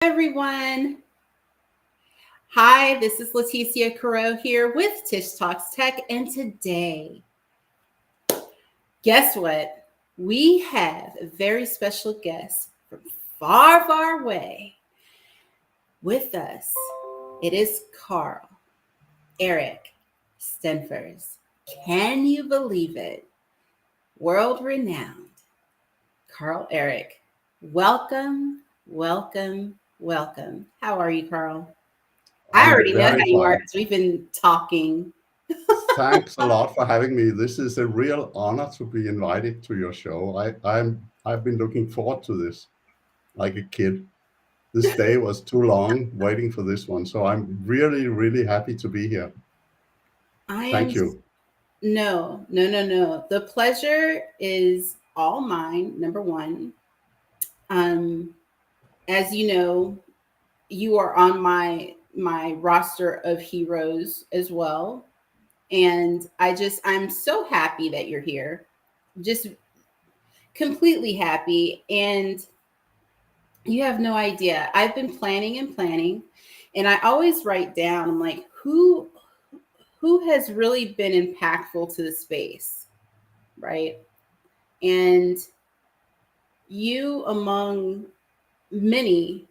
Everyone. Hi, this is 𝗫𝗀𝗃𝗀𝗃 here with Tish Talks Tech, and today, guess what? We have a very special guest from far, far away with us. It is Karl-Erik Stenfors. Can you believe it? World-renowned Karl-Erik. Welcome, welcome, welcome. How are you, Karl? I already know how you are because we've been talking. Thanks a lot for having me. This is a real honor to be invited to your show. I've been looking forward to this like a kid. This day was too long waiting for this one. So I'm really, really happy to be here. Thank you. No. The pleasure is all mine, number one. As you know, you are on my roster of heroes as well. And I'm so happy that you're here. Just completely happy. And you have no idea. I've been planning, and I always write down, I'm like, who has really been impactful to the space, right? And you among many,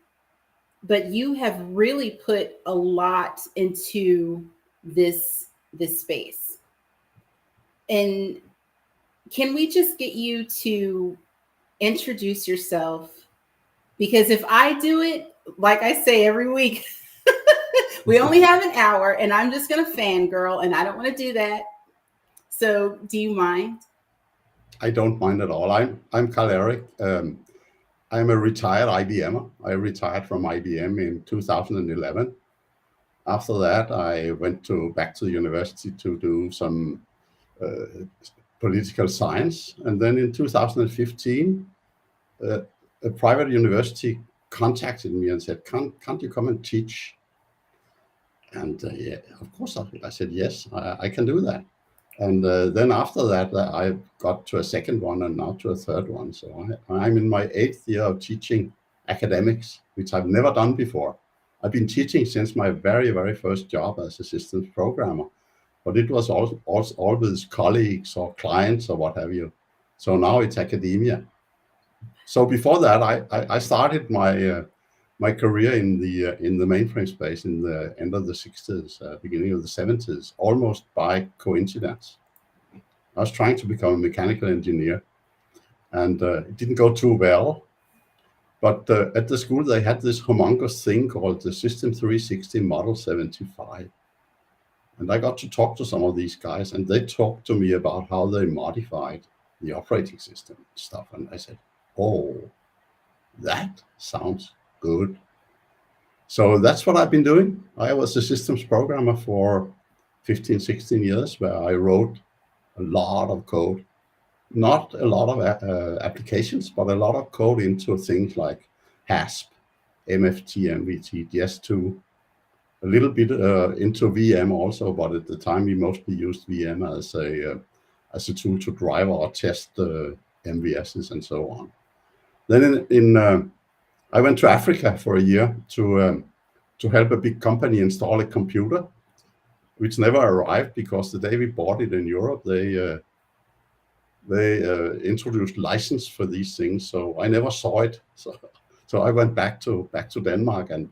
but you have really put a lot into this space. And can we just get you to introduce yourself? Because if I do it, like I say every week, we only have an hour and I'm just going to fangirl, and I don't want to do that. So do you mind? I don't mind at all. I'm Karl-Erik. I'm a retired IBMer. I retired from IBM in 2011. After that, I went back to the university to do some political science. And then in 2015, a private university contacted me and said, can't you come and teach? And yeah, of course, I said, yes, I can do that. And then after that, I got to a second one and now to a third one. So I'm in my 8th year of teaching academics, which I've never done before. I've been teaching since my very, very first job as a systems programmer, but it was always colleagues or clients or what have you. So now it's academia. So before that, I started my career in the mainframe space in the end of the 60s, beginning of the 70s, almost by coincidence. I was trying to become a mechanical engineer, and it didn't go too well. But at the school, they had this humongous thing called the System 360 Model 75. And I got to talk to some of these guys, and they talked to me about how they modified the operating system stuff. And I said, oh, that sounds good. So that's what I've been doing. I was a systems programmer for 15, 16 years, where I wrote a lot of code. Not a lot of applications, but a lot of code into things like HASP, MFT, MVT, DS2, a little bit into VM also, but at the time we mostly used VM as a tool to drive or test MVSs and so on. Then I went to Africa for a year to help a big company install a computer, which never arrived because the day we bought it in Europe, they introduced license for these things, so I never saw it. So I went back to Denmark, and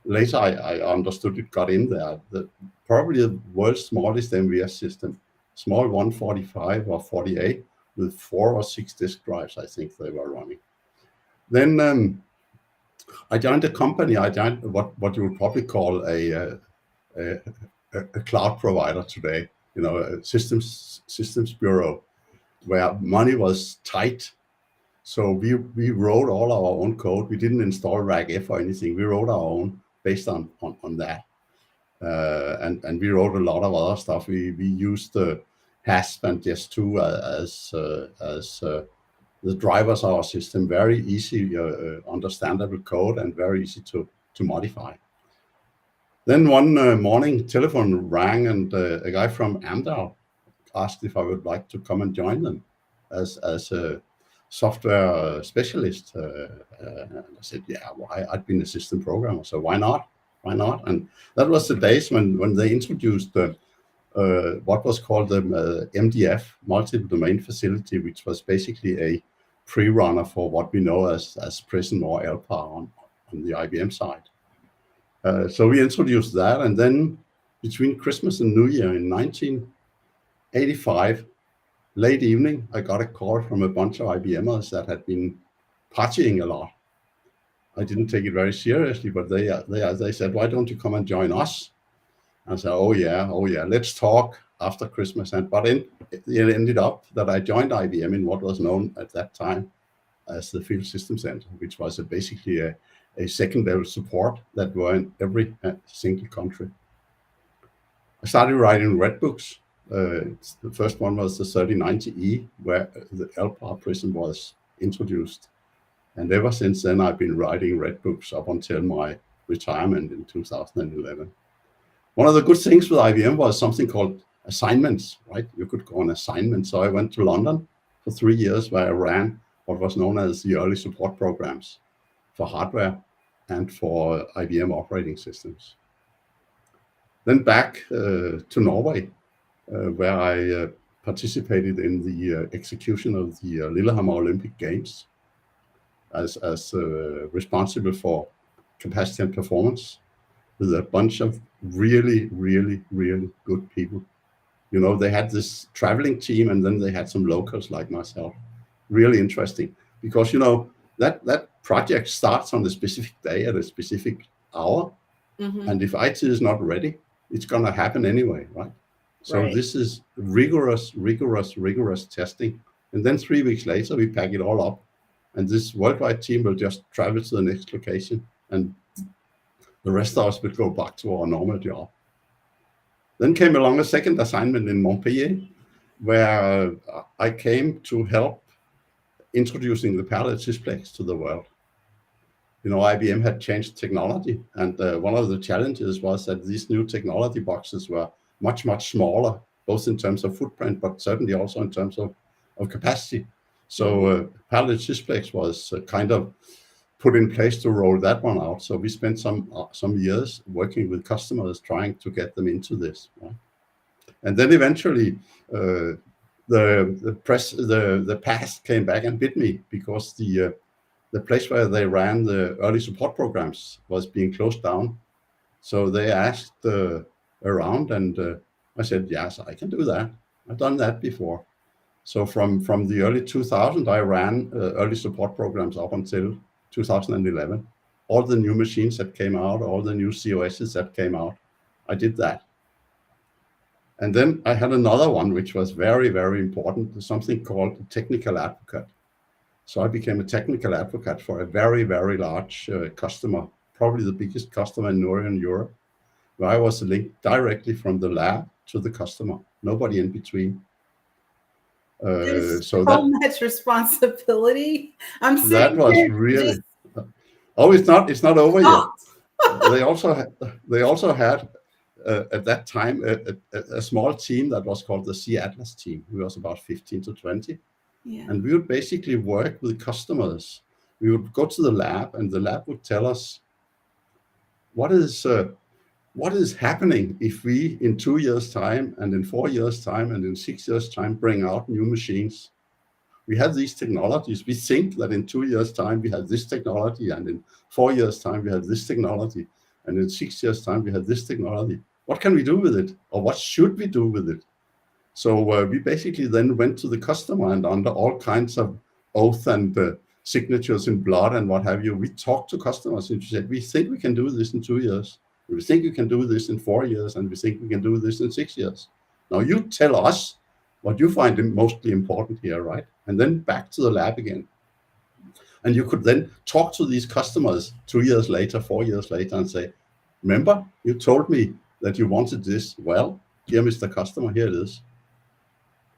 later I understood it got in there. Probably the world's smallest MVS system, small 145 or 48 with 4 or 6 disk drives, I think they were running. Then I joined a company. I joined what you would probably call a cloud provider today, a systems bureau, where money was tight. So we wrote all our own code. We didn't install RAGF or anything. We wrote our own based on that. And we wrote a lot of other stuff. We used the HASP and DS2 as the drivers of our system. Very easy, understandable code, and very easy to modify. Then one morning, telephone rang, and a guy from Amdahl asked if I would like to come and join them as a software specialist. And I said, yeah, why? I'd been a system programmer, so why not? Why not? And that was the days when they introduced what was called the MDF, Multiple Domain Facility, which was basically a pre-runner for what we know as 𝗪𝗺𝗷𝗱𝗏 on the IBM side. So we introduced that, and then between Christmas and New Year in 1985, late evening, I got a call from a bunch of IBMers that had been partying a lot. I didn't take it very seriously, but they said, why don't you come and join us? I said, oh yeah, let's talk after Christmas. But it ended up that I joined IBM in what was known at that time as the Field System Center, which was basically a second level support that were in every single country. I started writing RedBooks. The first one was the 3090E, where the 𝗪𝗚 prism was introduced. And ever since then, I've been writing RedBooks up until my retirement in 2011. One of the good things with IBM was something called assignments, right? You could go on assignment. So I went to London for 3 years, where I ran what was known as the early support programs for hardware and for IBM operating systems. Then back to Norway, where I participated in the execution of the Lillehammer Olympic Games as responsible for capacity and performance with a bunch of really, really, really good people. You know, they had this traveling team, and then they had some locals like myself. Really interesting, because, you know, that project starts on a specific day at a specific hour. Mm-hmm. And if IT is not ready, it's going to happen anyway, right? So right. This is rigorous testing. And then 3 weeks later, we pack it all up. And this worldwide team will just travel to the next location. And the rest of us will go back to our normal job. Then came along a second assignment in Montpellier, where I came to help introducing the parallel sysplex to the world. You know, IBM had changed technology, and one of the challenges was that these new technology boxes were much smaller, both in terms of footprint, but certainly also in terms of capacity. So parallel sysplex was kind of put in place to roll that one out. So we spent some years working with customers trying to get them into this. Right? And then eventually the past came back and bit me, because the place where they ran the early support programs was being closed down. So they asked around, and I said, yes, I can do that. I've done that before. So from the early 2000s, I ran early support programs up until 2011. All the new machines that came out, all the new COSs that came out, I did that. And then I had another one, which was very, very important, something called a technical advocate. So I became a technical advocate for a very, very large customer, probably the biggest customer in Northern Europe, where I was linked directly from the lab to the customer, nobody in between. So much responsibility. I'm saying that was really. Oh, it's not over yet. They also had at that time a small team that was called the C-Atlas team. We was about 15 to 20. Yeah. And we would basically work with customers. We would go to the lab, and the lab would tell us what is happening if we, in 2 years' time, and in 4 years' time, and in 6 years' time, bring out new machines. We have these technologies. We think that in 2 years' time, we have this technology, and in 4 years' time, we have this technology, and in 6 years' time, we have this technology. What can we do with it? Or what should we do with it? So we basically then went to the customer, and under all kinds of oath and signatures in blood and what have you, we talked to customers, and we said, we think we can do this in 2 years. We think we can do this in 4 years, and we think we can do this in 6 years. Now you tell us what you find mostly important here, right? And then back to the lab again. And you could then talk to these customers 2 years later, 4 years later, and say, remember, you told me that you wanted this. Well, dear Mr. Customer, here it is.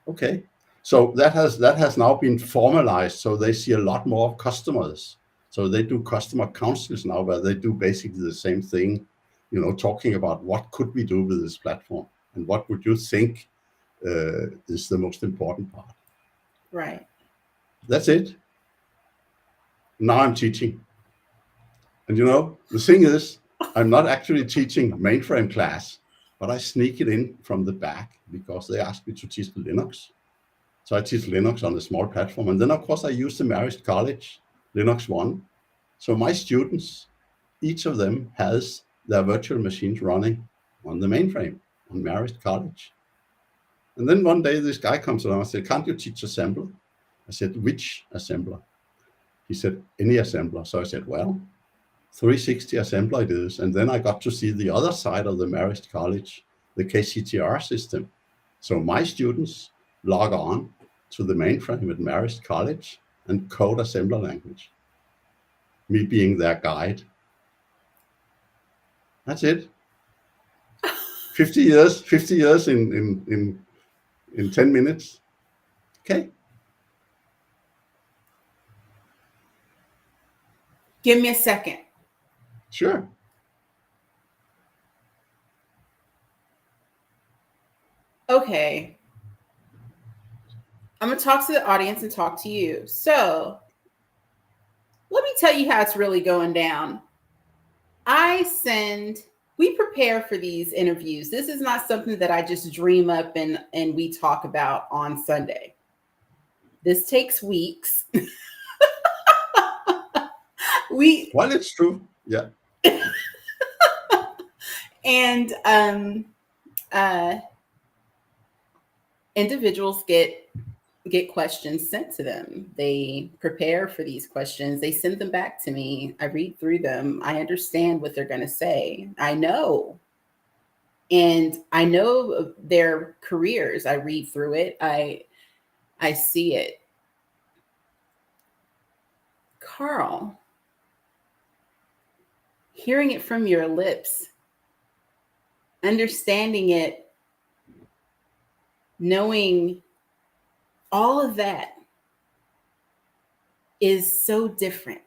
Okay. So that has now been formalized. So they see a lot more of customers. So they do customer councils now, where they do basically the same thing, you know, talking about what could we do with this platform, and what would you think is the most important part. Right. That's it. Now I'm teaching. And you know, the thing is, I'm not actually teaching mainframe class, but I sneak it in from the back because they asked me to teach Linux. So I teach Linux on a small platform. And then, of course, I use the 𝗪𝗀𝗏𝗏 Linux 1. So my students, each of them has their virtual machines running on the mainframe, on 𝗪𝗀𝗏𝗏. And then one day this guy comes along and said, can't you teach assembler? I said, which assembler? He said, any assembler. So I said, well, 360 assembler it is. And then I got to see the other side of the 𝗪𝗀𝗏𝗏𝗏, the KCTR system. So my students log on to the mainframe with 𝗪𝗀𝗏𝗏𝗏 and code assembler language. Me being their guide. That's it. 50 years in 10 minutes. Okay. Give me a second. Sure. Okay. I'm going to talk to the audience and talk to you. So let me tell you how it's really going down. We prepare for these interviews. This is not something that I just dream up and we talk about on Sunday. This takes weeks. Well, it's true. Yeah. And individuals get questions sent to them. They prepare for these questions. They send them back to me. I read through them. I understand what they're going to say. I know. And I know their careers. I read through it. I see it. Karl, hearing it from your lips, understanding it, knowing all of that is so different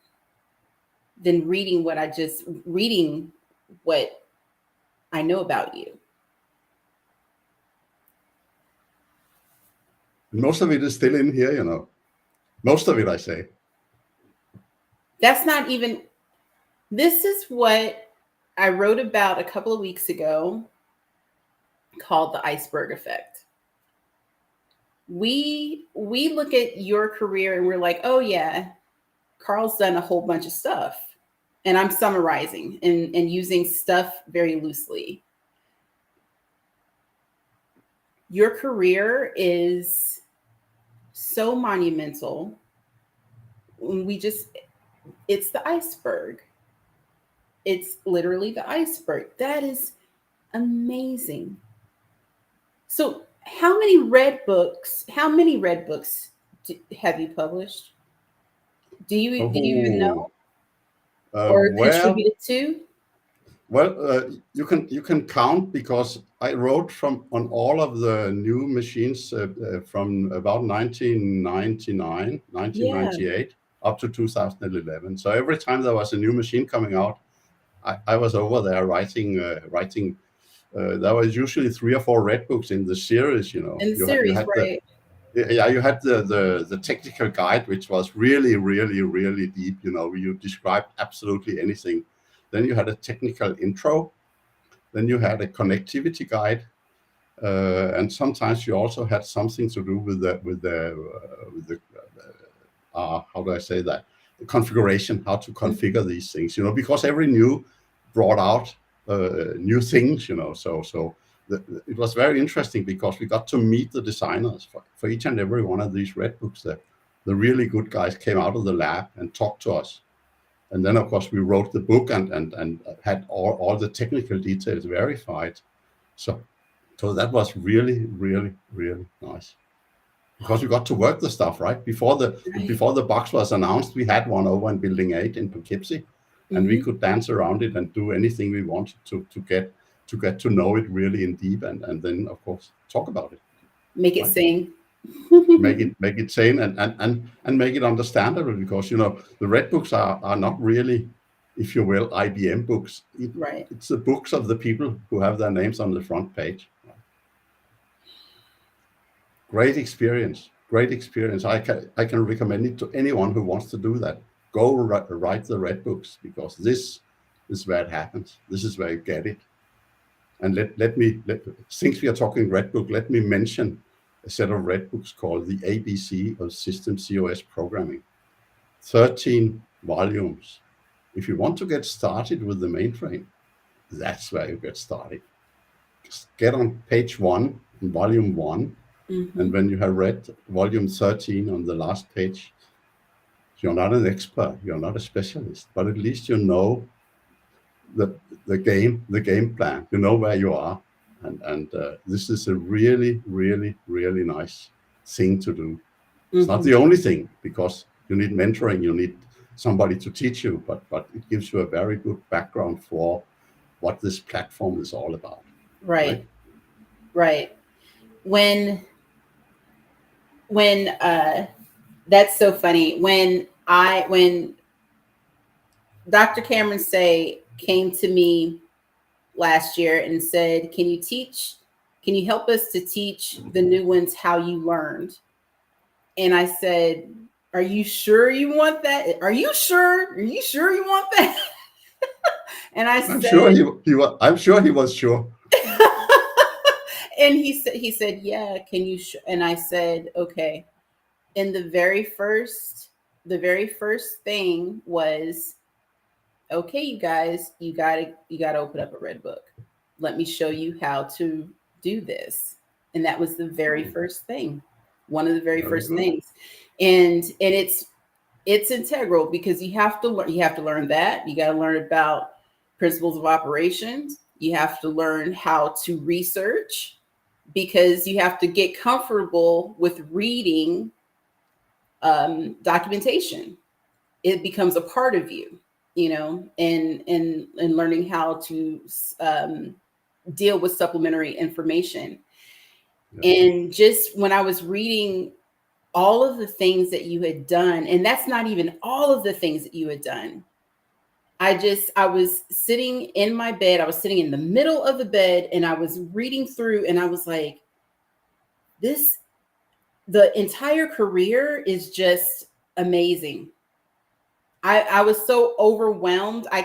than reading what I know about you. Most of it is still in here, you know. Most of it, I say. That's not even, this is what I wrote about a couple of weeks ago called the iceberg effect. We look at your career and we're like, oh yeah, Karl's done a whole bunch of stuff. And I'm summarizing and using stuff very loosely. Your career is so monumental. It's the iceberg. It's literally the iceberg. That is amazing. So how many RedBooks have you published? Do you even know? Or contributed to? Well, you can count because I wrote on all of the new machines from about 1999, 1998 up to 2011. So every time there was a new machine coming out, I was over there writing. There was usually 3 or 4 RedBooks in the series, you know. In the series, right? You had the technical guide, which was really, really, really deep, you know, you described absolutely anything. Then you had a technical intro. Then you had a connectivity guide. And sometimes you also had something to do with the how do I say that? The configuration, how to configure these things, you know, because every new brought out new things, you know. So it was very interesting because we got to meet the designers for each and every one of these RedBooks. The really good guys came out of the lab and talked to us. And then, of course, we wrote the book and had all the technical details verified. So that was really, really, really nice. Because we got to work the stuff, right? Before the box was announced, we had one over in Building 8 in Poughkeepsie. And we could dance around it and do anything we wanted to get to know it really in deep and then, of course, talk about it. Make it sing. make it sane and make it understandable, because, you know, the RedBooks are not really, if you will, IBM books. It's the books of the people who have their names on the front page. Great experience. I can recommend it to anyone who wants to do that. go write the RedBooks, because this is where it happens. This is where you get it. And since we are talking RedBook, let me mention a set of RedBooks called the ABC of System COS Programming. 13 volumes. If you want to get started with the mainframe, that's where you get started. Just get on page 1 in volume 1, and when you have read volume 13 on the last page, you're not an expert, you're not a specialist, but at least you know the game plan. You know where you are, and this is a really, really, really nice thing to do. It's not the only thing, because you need mentoring, you need somebody to teach you, but it gives you a very good background for what this platform is all about. Right. When that's so funny. When Dr. Cameron Say came to me last year and said, can you help us to teach the new ones how you learned? And I said, are you sure you want that? Are you sure you want that? And I'm sure he was sure. And he said, yeah, can you? And I said, okay. And the very first thing was, okay, you guys, you gotta open up a RedBook. Let me show you how to do this. And that was the very first thing, one of the very first things. And it's integral, because you have to learn that. You got to learn about principles of operations. You have to learn how to research, because you have to get comfortable with reading documentation. It becomes a part of you, and learning how to deal with supplementary information. And just when I was reading all of the things that you had done, and that's not even all of the things that you had done. I was sitting in my bed. I was sitting in the middle of the bed, and I was reading through, and I was like, the entire career is just amazing. I was so overwhelmed. I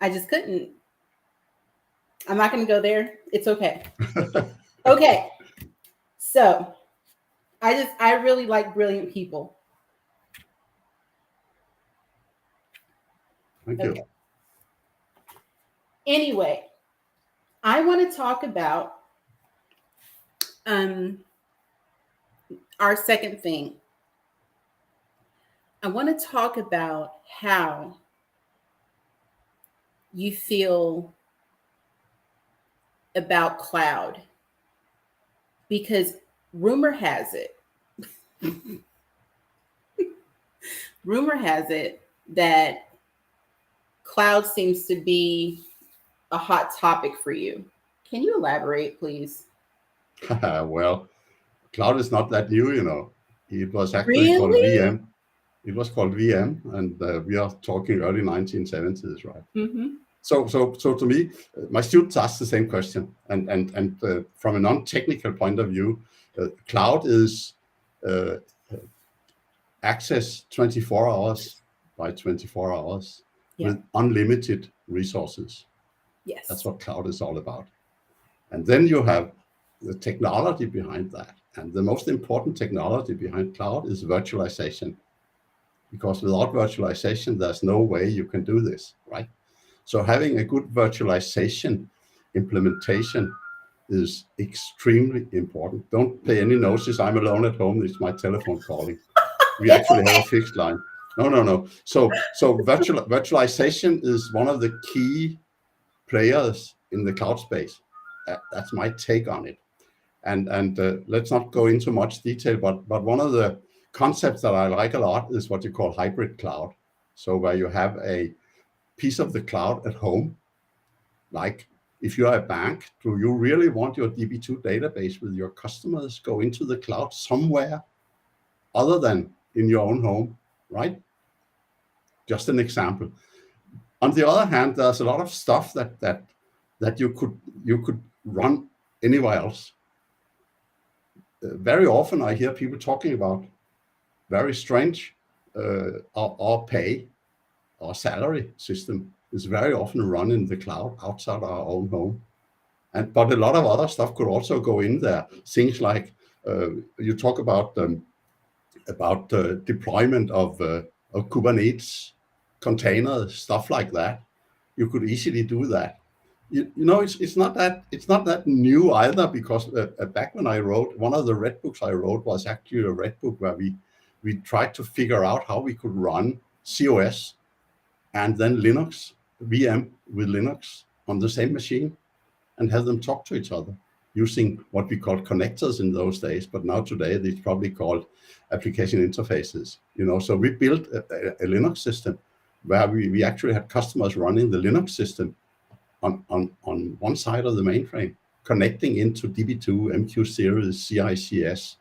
just couldn't. I'm not going to go there. It's okay. Okay. So I really like brilliant people. Thank you. Anyway, I want to talk about our second thing. I want to talk about how you feel about cloud, because rumor has it that cloud seems to be a hot topic for you. Can you elaborate, please? Well, cloud is not that new, It was actually called VM. It was called VM, and we are talking early 1970s, right? So to me, my students ask the same question, and from a non-technical point of view, cloud is access 24 hours by 24 hours with unlimited resources. Yes, that's what cloud is all about. And then you have the technology behind that, and the most important technology behind cloud is virtualization, because without virtualization, there's no way you can do this, right? So having a good virtualization implementation is extremely important. Don't pay any notice. I'm alone at home. It's my telephone calling. We actually have a fixed line. No. So virtualization is one of the key players in the cloud space. That's my take on it. And let's not go into much detail, but one of the concepts that I like a lot is what you call hybrid cloud. So where you have a piece of the cloud at home, like if you're a bank, do you really want your DB2 database with your customers go into the cloud somewhere other than in your own home, right? Just an example. On the other hand, there's a lot of stuff that you could run anywhere else. Very often I hear people talking about very strange our pay, our salary system is very often run in the cloud outside our own home. But a lot of other stuff could also go in there. Things like you talk about deployment of Kubernetes containers, stuff like that. You could easily do that. You know, it's not that new either, because back when I wrote one of the RedBooks I wrote was actually a RedBook where we tried to figure out how we could run COS and then Linux, VM with Linux on the same machine and have them talk to each other using what we called connectors in those days, but now today it's probably called application interfaces. You know, so we built a Linux system where we actually had customers running the Linux system on one side of the mainframe, connecting into DB2, MQ series, CICS,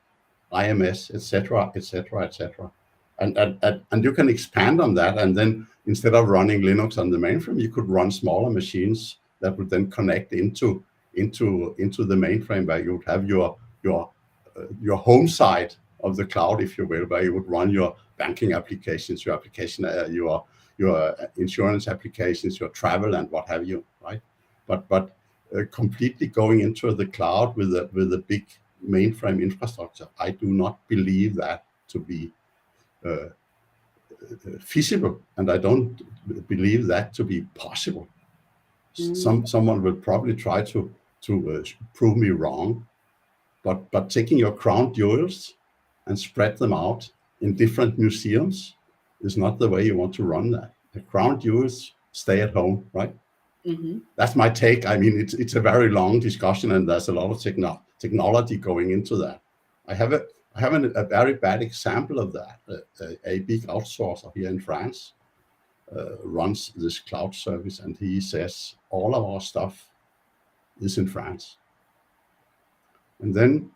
IMS, etc., etc., etc. And you can expand on that, and then instead of running Linux on the mainframe, you could run smaller machines that would then connect into the mainframe, where you would have your home side of the cloud, if you will, where you would run your banking applications, your application, your insurance applications, your travel, and what have you, right? But completely going into the cloud with a big mainframe infrastructure, I do not believe that to be feasible, and I don't believe that to be possible. Someone will probably try to prove me wrong, but taking your crown jewels and spread them out in different museums is not the way you want to run that. The crown jewels stay at home, right? Mm-hmm. That's my take. I mean, it's a very long discussion, and there's a lot of technology going into that. I have a very bad example of that. A big outsourcer here in France runs this cloud service, and he says all of our stuff is in France. And then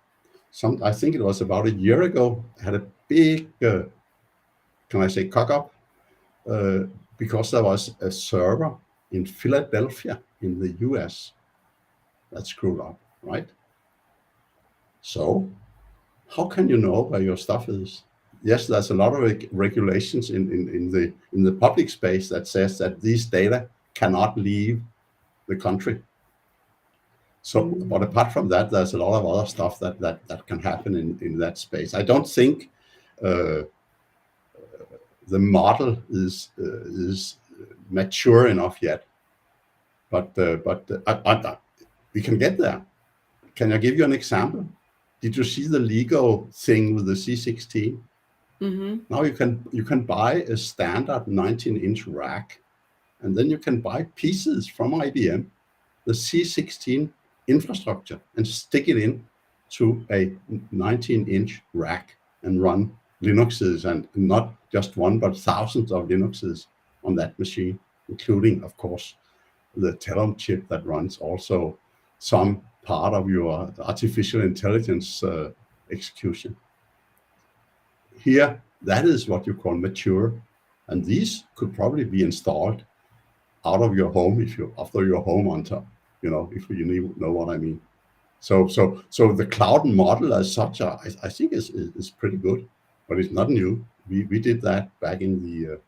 I think it was about a year ago, I had a big, can I say, cock up, because there was a server in Philadelphia in the US that screwed up, right? So how can you know where your stuff is? Yes, there's a lot of regulations in the public space that says that these data cannot leave the country. So, but apart from that, there's a lot of other stuff that can happen in that space. I don't think the model is mature enough yet, but we can get there. Can I give you an example? Did you see the Lego thing with the C16? Mm-hmm. Now you can buy a standard 19-inch rack, and then you can buy pieces from IBM, the C16 infrastructure, and stick it in to a 19-inch rack and run Linuxes, and not just one, but thousands of Linuxes on that machine, including, of course, the Telum chip that runs also some part of your artificial intelligence execution. Here, that is what you call mature, and these could probably be installed out of your home after your home on top, if you know what I mean. So the cloud model as such, I think is pretty good, but it's not new. We did that back in the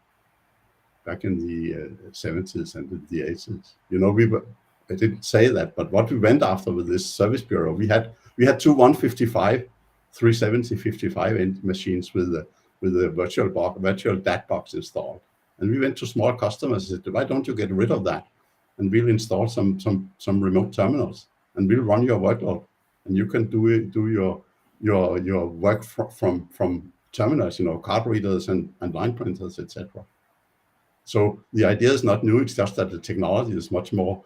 70s and the 80s. I didn't say that, but what we went after with this service bureau, we had two 155, 370, 55 machines with the virtual DAT box installed, and we went to small customers and said, why don't you get rid of that, and we'll install some remote terminals, and we'll run your workload, and you can do your work from terminals, card readers and line printers, etc. So the idea is not new. It's just that the technology is much more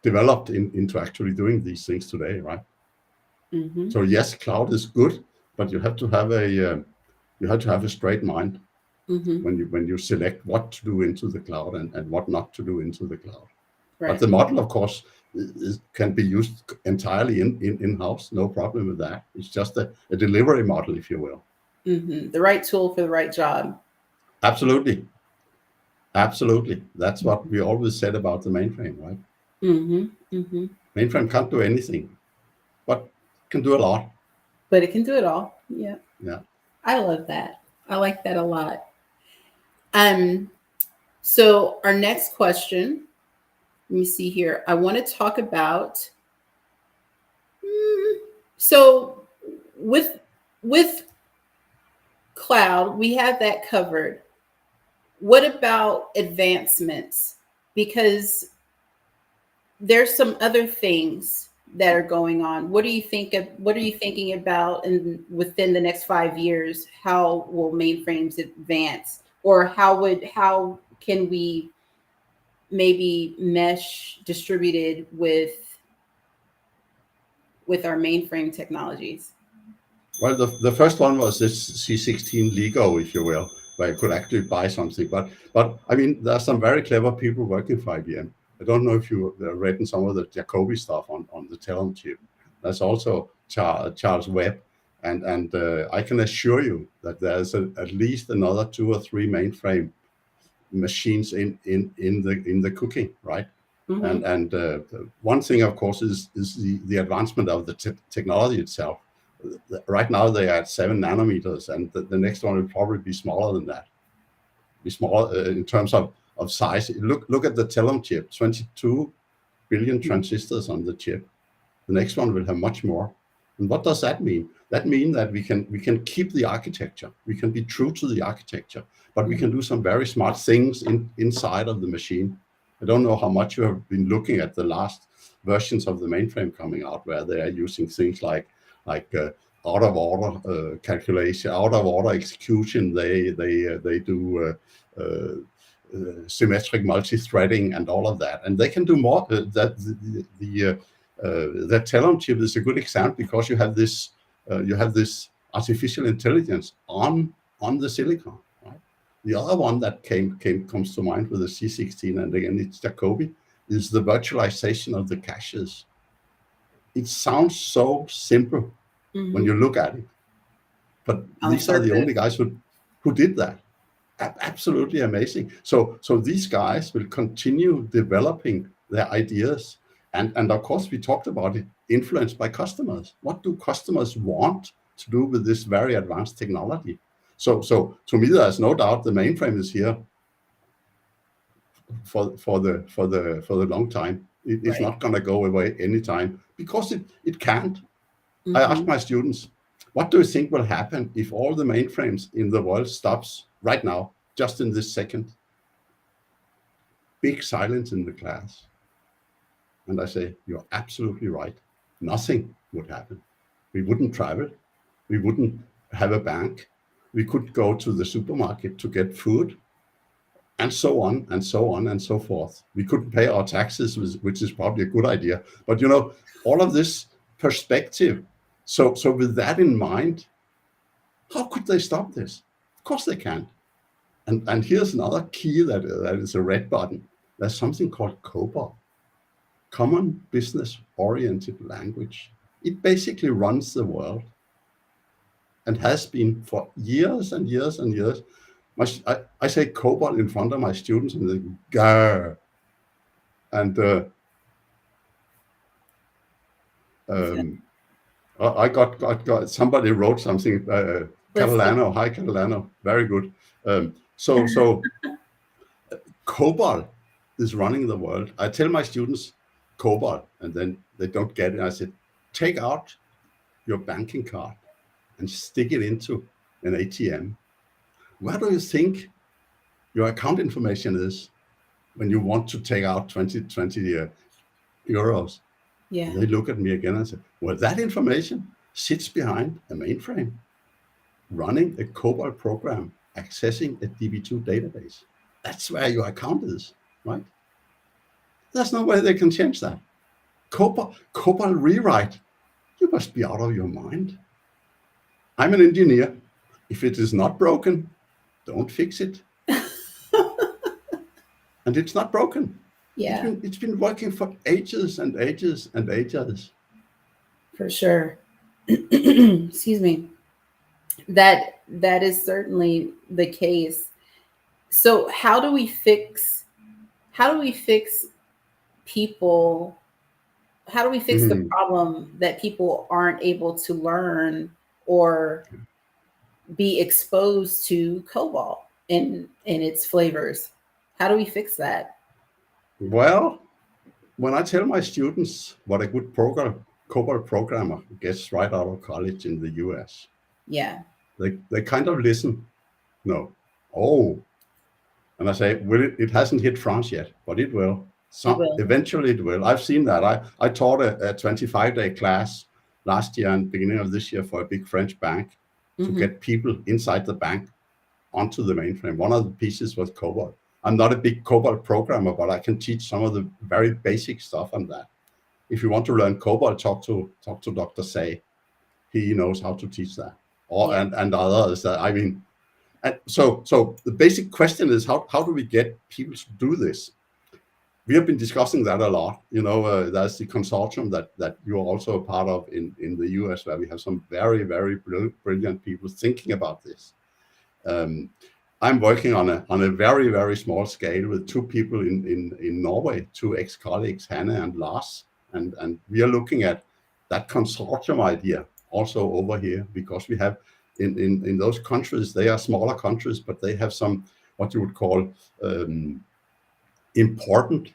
developed into actually doing these things today, right? Mm-hmm. So yes, cloud is good, but you have to have a straight mind when you select what to do into the cloud and what not to do into the cloud. Right. But the model, of course, can be used entirely in-house. No problem with that. It's just a delivery model, if you will. Mm-hmm. The right tool for the right job. Absolutely. That's what we always said about the mainframe, right? Mm-hmm. Mm-hmm. Mainframe can't do anything, but can do a lot. But it can do it all. Yeah. Yeah. I love that. I like that a lot. So our next question, let me see here. I want to talk about, so with cloud, we have that covered. What about advancements? Because there's some other things that are going on. What do you think of, what are you thinking about within the next 5 years? How will mainframes advance? Or how can we maybe mesh distributed with our mainframe technologies? Well, the first one was this C16 Lego, if you will, where you could actually buy something. But I mean, there are some very clever people working for IBM. I don't know if you read some of the 𝗪𝘀𝗽𝗏 stuff on the Telum chip. There's also Charles Webb, and I can assure you that there's at least another 2 or 3 mainframe machines in the cooking, right? Mm-hmm. And one thing, of course, is the advancement of the technology itself. Right now they are at 7 nanometers, and the next one will probably be smaller than that. Be smaller in terms of size. Look at the Telum chip, 22 billion transistors on the chip. The next one will have much more. And what does that mean? That means that we can keep the architecture. We can be true to the architecture, but we can do some very smart things inside of the machine. I don't know how much you have been looking at the last versions of the mainframe coming out, where they are using things like out of order calculation, out of order execution. They do symmetric multi-threading and all of that, and they can do more. The Telum chip is a good example, because you have this artificial intelligence on the silicon. Right? The other one that comes to mind with the C16, and again it's 𝗪𝘀𝗽𝗏, is the virtualization of the caches. It sounds so simple when you look at it, but these are the only guys who did that. Absolutely amazing. So these guys will continue developing their ideas, and of course we talked about it, influenced by customers. What do customers want to do with this very advanced technology? So to me, there's no doubt the mainframe is here for the long time. It's not going to go away anytime, because it can't. Mm-hmm. I ask my students, what do you think will happen if all the mainframes in the world stops right now, just in this second? Big silence in the class. And I say, you're absolutely right. Nothing would happen. We wouldn't travel. We wouldn't have a bank. We could go to the supermarket to get food, and so on and so on and so forth. We couldn't pay our taxes, which is probably a good idea. But you know, all of this perspective. So with that in mind, how could they stop this? Of course they can't. And here's another key that is a red button. There's something called COBOL, Common Business Oriented Language. It basically runs the world, and has been for years and years and years. I say COBOL in front of my students, and they go, and I got somebody wrote something. Catalano, hi Catalano, very good. So COBOL is running the world. I tell my students COBOL, and then they don't get it. I said, take out your banking card and stick it into an ATM. Where do you think your account information is when you want to take out 20 euros? Yeah. And they look at me again and say, well, that information sits behind a mainframe, running a COBOL program, accessing a DB2 database. That's where your account is, right? There's no way they can change that. COBOL rewrite, you must be out of your mind. I'm an engineer. If it is not broken, don't fix it. And it's not broken. Yeah. It's been working for ages and ages and ages. For sure. Excuse me. That is certainly the case. So how do we fix people? How do we fix the problem that people aren't able to learn, or be exposed to COBOL in its flavors. How do we fix that? Well, when I tell my students what a good COBOL programmer gets right out of college in the US, Yeah. they kind of listen. No. Oh. And I say, well, it hasn't hit France yet, but it will. Eventually it will. I've seen that. I taught a 25-day class last year and beginning of this year for a big French bank to get people inside the bank onto the mainframe. One of the pieces was COBOL. I'm not a big COBOL programmer, but I can teach some of the very basic stuff on that. If you want to learn COBOL, talk to Dr. Say. He knows how to teach that. And others. I mean, and so the basic question is how do we get people to do this? We have been discussing that a lot. You know, there's the consortium that you're also a part of in the US, where we have some very, very brilliant people thinking about this. I'm working on a very, very small scale with two people in Norway, two ex-colleagues, Hanne and Lars, and we are looking at that consortium idea also over here, because we have in those countries, they are smaller countries, but they have some what you would call important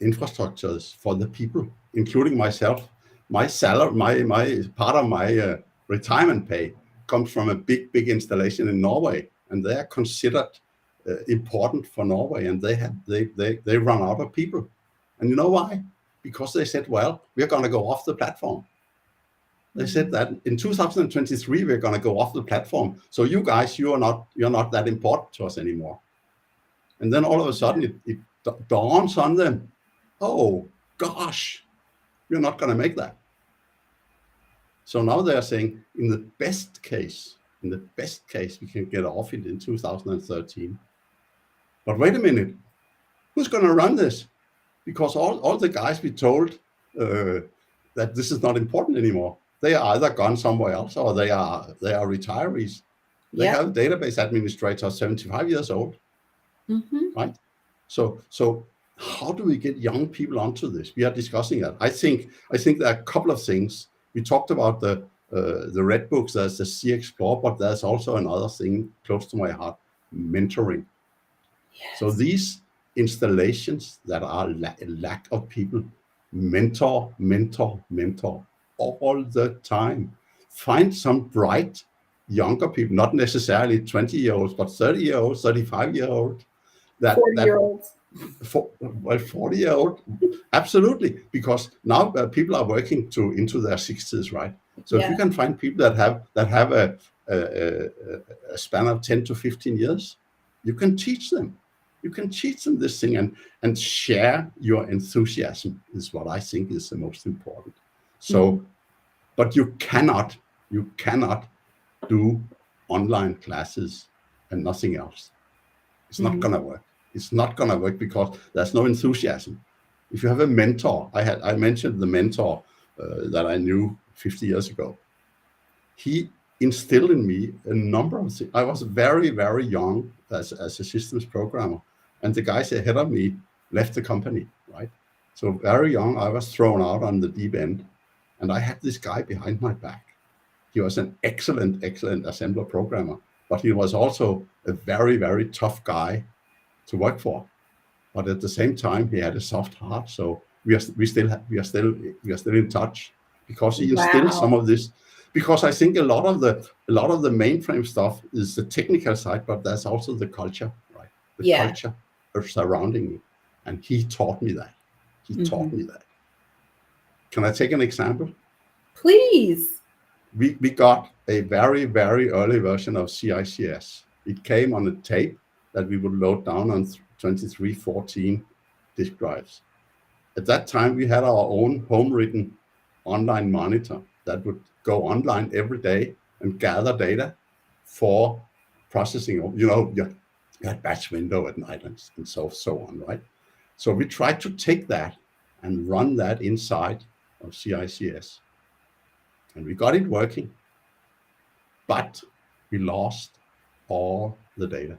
infrastructures for the people, including myself. My salary, my part of my retirement pay comes from a big installation in Norway, and they are considered important for Norway, and they run out of people. And you know why? Because they said, well, we're going to go off the platform. They said that in 2023 we're going to go off the platform. So you guys, you're not that important to us anymore. And then all of a sudden it dawns on them, oh gosh, we're not going to make that. So now they are saying, in the best case, we can get off it in 2013. But wait a minute, who's going to run this? Because all the guys we told that this is not important anymore, they are either gone somewhere else or they are retirees. They have a database administrator 75 years old, right? So how do we get young people onto this? We are discussing that. I think there are a couple of things. We talked about the RedBooks. There's the 𝗪𝗔𝗍𝗄, but there's also another thing close to my heart: mentoring. Yes. So these installations that are lack of people, mentor all the time. Find some bright younger people, not necessarily 20-year-olds, but 30-year-olds, 35-year-olds. 40-year-olds. 40-year-old, absolutely, because now people are working into their 60s, right? So if you can find people that have a span of 10 to 15 years, you can teach them. You can teach them this thing and share your enthusiasm is what I think is the most important. So, but you cannot do online classes and nothing else. It's not going to work. It's not going to work because there's no enthusiasm. If you have a mentor, I mentioned the mentor that I knew 50 years ago. He instilled in me a number of things. I was very, very young as a systems programmer, and the guys ahead of me left the company, right? So very young, I was thrown out on the deep end, and I had this guy behind my back. He was an excellent assembler programmer, but he was also a very, very tough guy to work for. But at the same time, he had a soft heart. So we are still in touch, because he instilled some of this. Because I think a lot of the mainframe stuff is the technical side, but there's also the culture, right? The culture surrounding me, and he taught me that. He taught me that. Can I take an example? Please. We got a very, very early version of CICS. It came on a tape that we would load down on 2314 disk drives. At that time, we had our own home-written online monitor that would go online every day and gather data for processing. You had batch window at night and so on, right? So we tried to take that and run that inside of CICS. And we got it working, but we lost all the data.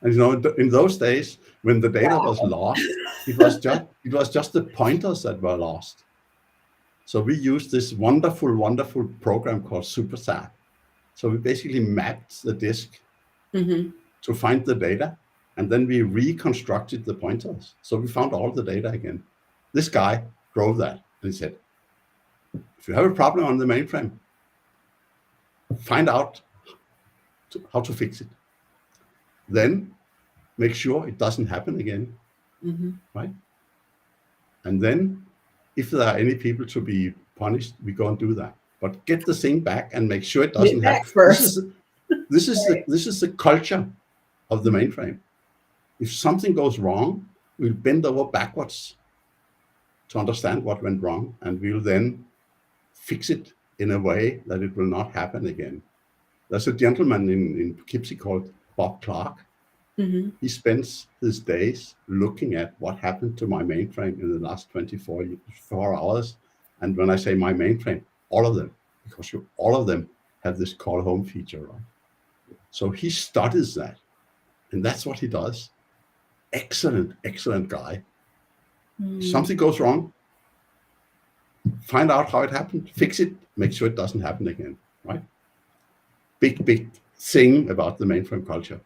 And in those days, when the data was lost, it was just the pointers that were lost. So we used this wonderful program called SuperSAP So we basically mapped the disk to find the data, and then we reconstructed the pointers. So we found all the data again. This guy drove that, and he said, if you have a problem on the mainframe, find out how to fix it. Then make sure it doesn't happen again, right? And then if there are any people to be punished, we go and do that. But get the thing back and make sure it doesn't happen. This is the culture of the mainframe. If something goes wrong, we'll bend over backwards to understand what went wrong, and we'll then fix it in a way that it will not happen again. There's a gentleman in Poughkeepsie called Bob Clark. He spends his days looking at what happened to my mainframe in the last 24 hours. And when I say my mainframe, all of them, because all of them have this call home feature, right? So he studies that, and that's what he does. Excellent, excellent guy. Something goes wrong, find out how it happened, fix it, make sure it doesn't happen again, right? Big thing about the mainframe culture.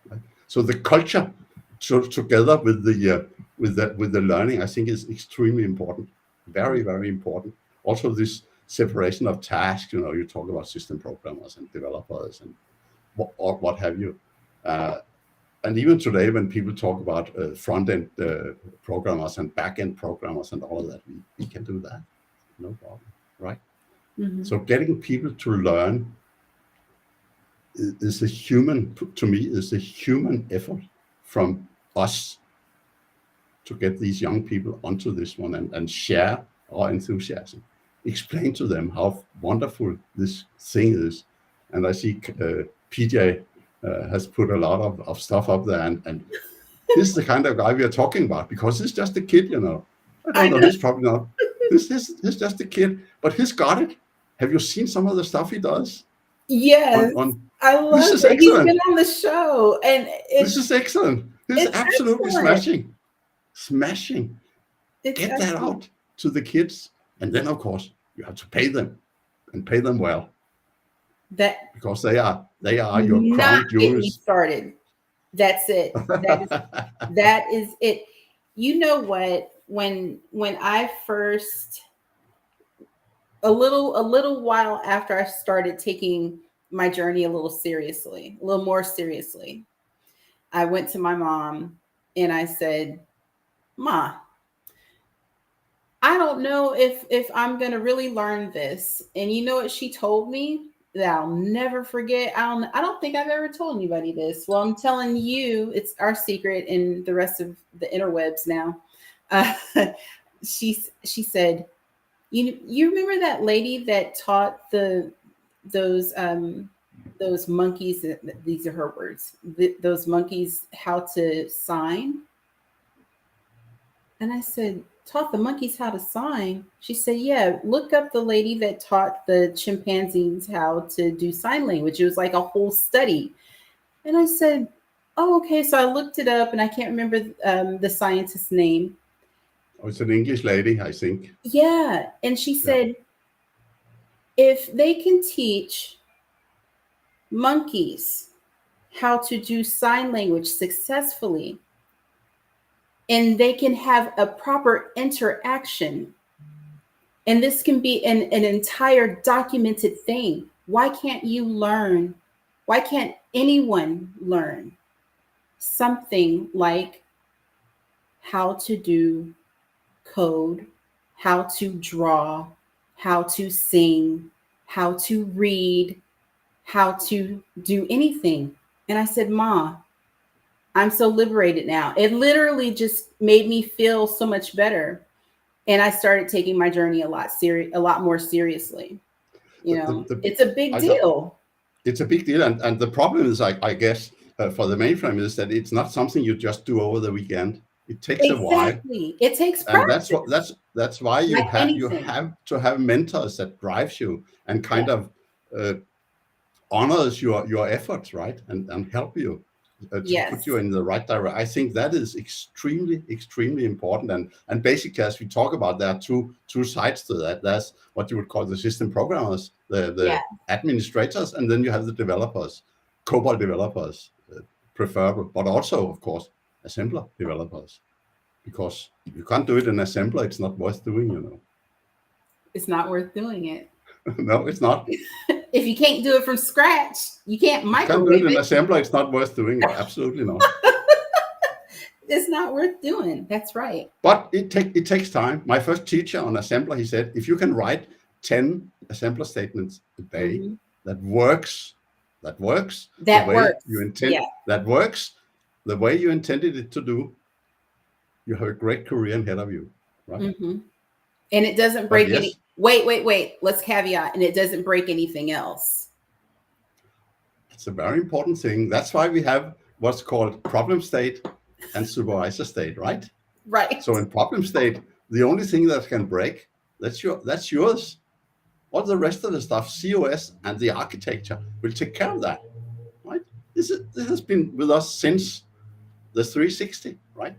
Right? So the culture together with the learning, I think, is extremely important. Very, very important. Also, this separation of tasks. You talk about system programmers and developers and what have you. And even today, when people talk about front-end programmers and back-end programmers and all of that, we can do that, no problem, right? So getting people to learn is a human effort from us to get these young people onto this one and share our enthusiasm. Explain to them how wonderful this thing is. And I see PJ has put a lot of stuff up there, and this is the kind of guy we are talking about, because he's just a kid, I don't know, he's probably not. He's just a kid, but he's got it. Have you seen some of the stuff he does? Yes, I love it. Excellent. He's been on the show, and this is excellent. This is absolutely excellent. Smashing. Get that out to the kids, and then of course you have to pay them, and pay them well. Because they are your crown jewels. Started. That's it. That is it. You know what? When I first, a little while after I started taking my journey a little more seriously, I went to my mom and I said, "Ma, I don't know if I'm gonna really learn this." And you know what she told me? That I'll never forget. I don't think I've ever told anybody this. Well, I'm telling you, it's our secret and the rest of the interwebs now. She said, you remember that lady that taught those monkeys, these are her words, those monkeys how to sign? And I said, taught the monkeys how to sign? She said, yeah, look up the lady that taught the chimpanzees how to do sign language. It was like a whole study. And I said, oh, okay. So I looked it up, and I can't remember the scientist's name. Oh, it's an English lady, I think. Yeah. And she said, if they can teach monkeys how to do sign language successfully, and they can have a proper interaction, and this can be an entire documented thing, why can't you learn? Why can't anyone learn something like how to do code, how to draw, how to sing, how to read, how to do anything? And I said, Ma, I'm so liberated now. It literally just made me feel so much better. And I started taking my journey a lot more seriously. It's a big deal. It's a big deal. And the problem is, I guess, for the mainframe is that it's not something you just do over the weekend. It takes a while. It takes practice. And that's why you have to have mentors that drives you and kind of honors your efforts, right? And help you. to put you in the right direction. I think that is extremely, extremely important. And basically, as we talk about, there are two sides to that. There's what you would call the system programmers, the administrators, and then you have the developers, COBOL developers, preferable, but also, of course, assembler developers. Because if you can't do it in assembler, it's not worth doing, you know. It's not worth doing it. No, it's not. If you can't do it from scratch, you can't microwave it. Can't do it in assembler, it's not worth doing it. Absolutely not. It's not worth doing. That's right. But it takes time. My first teacher on assembler, he said, if you can write 10 assembler statements a day, that works. That works. You intend. Yeah. That works the way you intended it to do. You have a great career ahead of you, right? And it doesn't break any. Wait. Let's caveat. And it doesn't break anything else. It's a very important thing. That's why we have what's called problem state and supervisor state, right? Right. So in problem state, the only thing that can break, that's yours. All the rest of the stuff, COS and the architecture will take care of that, right? This has been with us since the 360, right?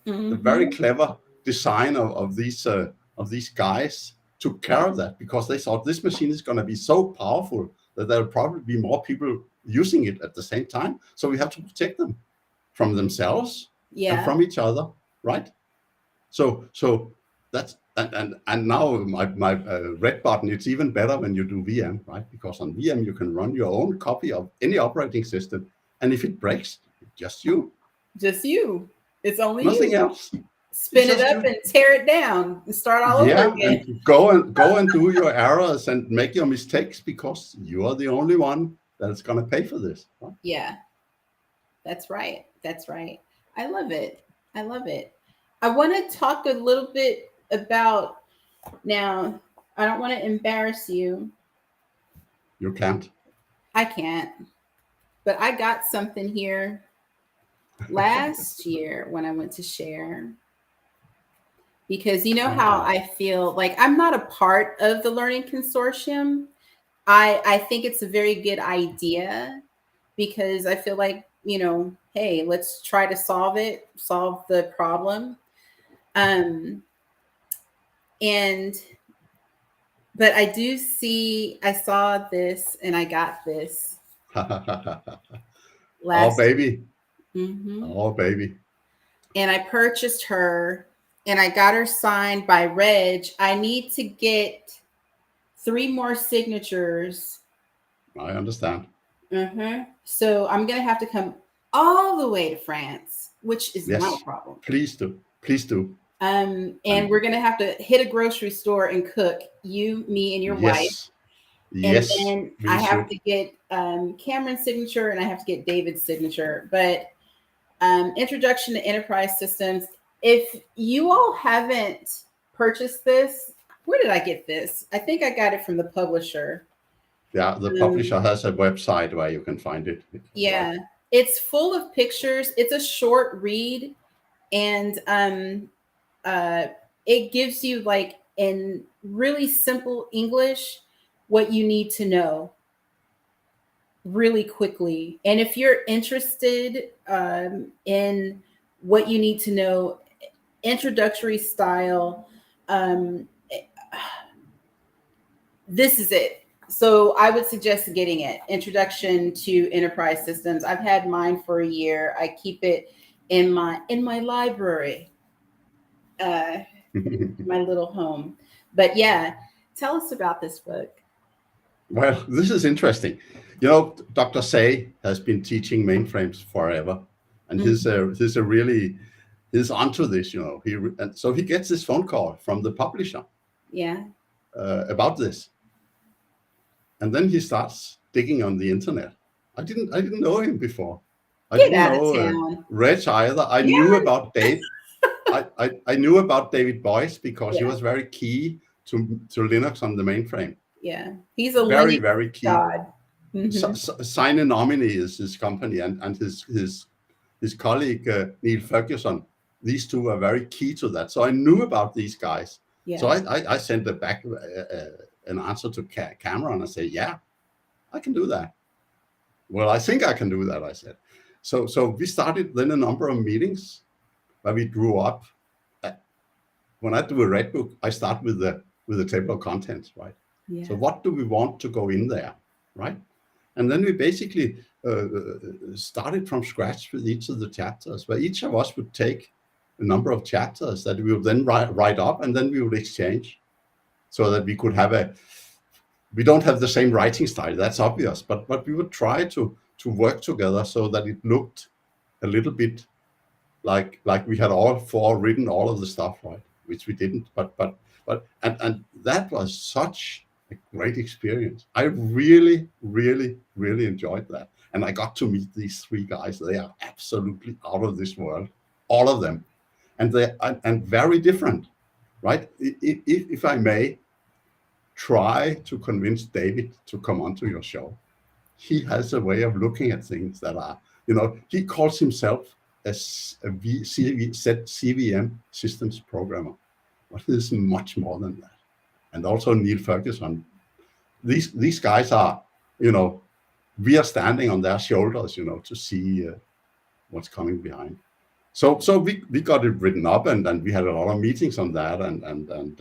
The very clever design of these guys took care of that because they thought this machine is going to be so powerful that there'll probably be more people using it at the same time. So we have to protect them from themselves and from each other, right? So that's and now my red button, it's even better when you do VM, right? Because on VM you can run your own copy of any operating system, and if it breaks, it's just you. Just you. It's only nothing else. Spin it up and tear it down and start all over again. And go and do your errors and make your mistakes because you are the only one that's going to pay for this. Right? Yeah, that's right. That's right. I love it. I love it. I want to talk a little bit about now. I don't want to embarrass you. You can't. I can't. But I got something here last year when I went to share, because you know how I feel like I'm not a part of the Learning Consortium. I think it's a very good idea because I feel like, you know, hey, let's try to solve the problem. But I saw this and I got this. Oh, baby. Oh, baby. And I purchased her and I got her signed by Reg. I need to get 3 more signatures. I understand. So I'm going to have to come all the way to France, which is not a problem. Please do. Please do. And we're going to have to hit a grocery store and cook, you, me, and your wife. Yes. And then I have to get Cameron's signature and I have to get David's signature. But Introduction to Enterprise Systems. If you all haven't purchased this, where did I get this? I think I got it from the publisher. Yeah, the publisher has a website where you can find it. Yeah, it's full of pictures. It's a short read, and it gives you, like, in really simple English, what you need to know really quickly. And if you're interested in what you need to know, introductory style, this is it. So I would suggest getting it. Introduction to Enterprise Systems. I've had mine for a year. I keep it in my library, my little home. But yeah, tell us about this book. Well, this is interesting. You know, Dr. Say has been teaching mainframes forever, and he's onto this. You know, and so he gets this phone call from the publisher. Yeah. About this, and then he starts digging on the internet. I didn't know him before. I didn't know Reg either. I knew about Dave. I knew about David Boyce because he was very key to Linux on the mainframe. Yeah, he's a very, very key. God. Sign Nomini is his company, and his colleague 𝗫𝘀𝗽𝗏𝗏. These two are very key to that. So I knew about these guys. Yeah. So I sent back an answer to Cameron and I say, yeah, I can do that. Well, I think I can do that, I said. So we started then a number of meetings where we drew up. When I do a RedBook, I start with the table of contents, right? Yeah. So what do we want to go in there, right? And then we basically started from scratch with each of the chapters, where each of us would take a number of chapters that we would then write up, and then we would exchange, so that we could have we don't have the same writing style, that's obvious, but we would try to work together so that it looked a little bit like we had all four written all of the stuff, right? Which we didn't, but that was such a great experience. I really enjoyed that. And I got to meet these three guys. They are absolutely out of this world, all of them. And they and very different, right? If I may try to convince David to come onto your show, he has a way of looking at things that are, he calls himself a CVM systems programmer. But it is much more than that. And also 𝗫𝘀𝗽𝗏. These guys are, we are standing on their shoulders, to see what's coming behind. So we got it written up, and we had a lot of meetings on that, and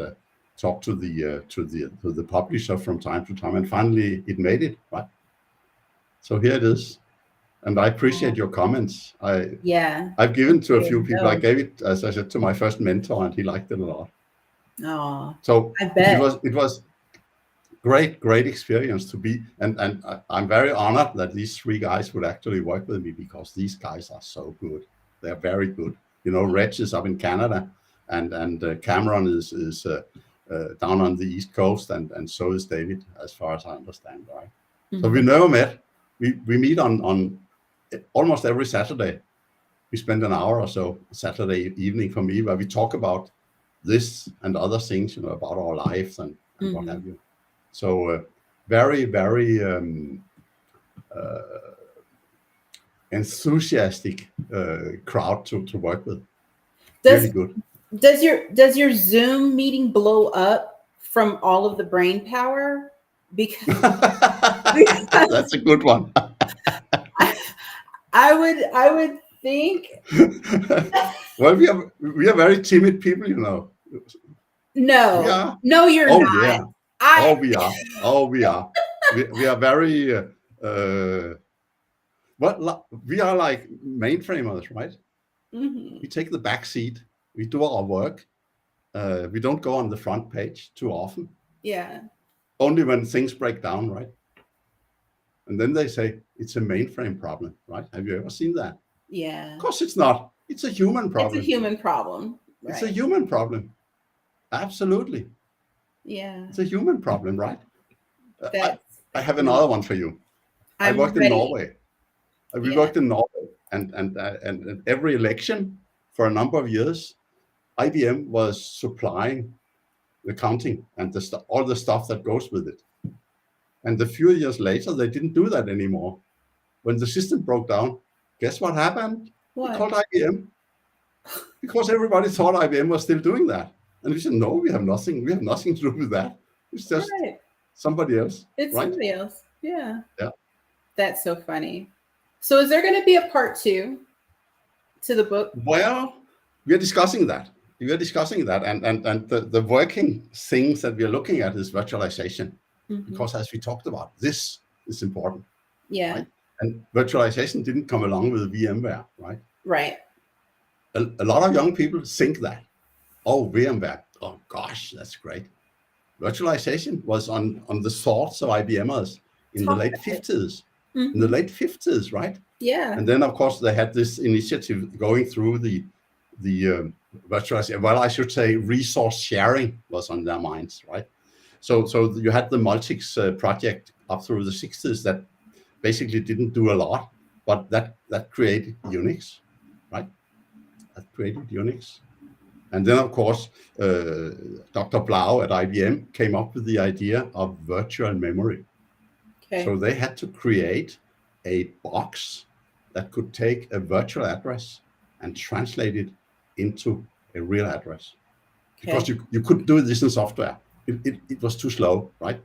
talked to the publisher from time to time, and finally it made it, right? So here it is. And I appreciate your comments. I've given to a few people. I gave it, as I said, to my first mentor, and he liked it a lot. Oh, so I bet. It was great experience to be, and I'm very honored that these three guys would actually work with me, because these guys are so good. They're very good. Reg is up in Canada, and Cameron is down on the East Coast, and so is David, as far as I understand, right? Mm-hmm. So we never met. We meet on almost every Saturday. We spend an hour or so Saturday evening for me, where we talk about this and other things, about our lives and mm-hmm. what have you. So very enthusiastic crowd to work with. Really good. Does your Zoom meeting blow up from all of the brain power? Because that's a good one. I would think. Well, we are very timid people, No, no, you're not. Yeah. We are. We are very. We are like mainframers, right? Mm-hmm. We take the back seat. We do our work. We don't go on the front page too often. Yeah. Only when things break down, right? And then they say it's a mainframe problem, right? Have you ever seen that? Yeah. Of course it's not. It's a human problem. It's a human problem. Right? It's a human problem. Absolutely. Yeah. It's a human problem, right? I have another one for you. I worked in Norway. We worked in Norway, and every election for a number of years, IBM was supplying the counting and all the stuff that goes with it. And a few years later, they didn't do that anymore. When the system broke down, guess what happened? What? We called IBM, because everybody thought IBM was still doing that. And we said, no, we have nothing. We have nothing to do with that. It's just somebody else. It's right? Somebody else. Yeah. Yeah. That's so funny. So is there going to be a part 2 to the book? Well, we are discussing that. And the working things that we are looking at is virtualization. Mm-hmm. Because as we talked about, this is important. Yeah. Right? And virtualization didn't come along with VMware, right? Right. A lot of young people think that, oh, VMware, oh gosh, that's great. Virtualization was on the thoughts of IBMers in the late 50s. Mm-hmm. In the late 50s, right? Yeah. And then, of course, they had this initiative going through the virtualization. Well, I should say resource sharing was on their minds, right? So you had the Multics project up through the 60s that basically didn't do a lot, but that created Unix, right? That created Unix. And then, of course, Dr. Blau at IBM came up with the idea of virtual memory. Okay. So they had to create a box that could take a virtual address and translate it into a real address. Okay. Because you couldn't do this in software. It was too slow, right?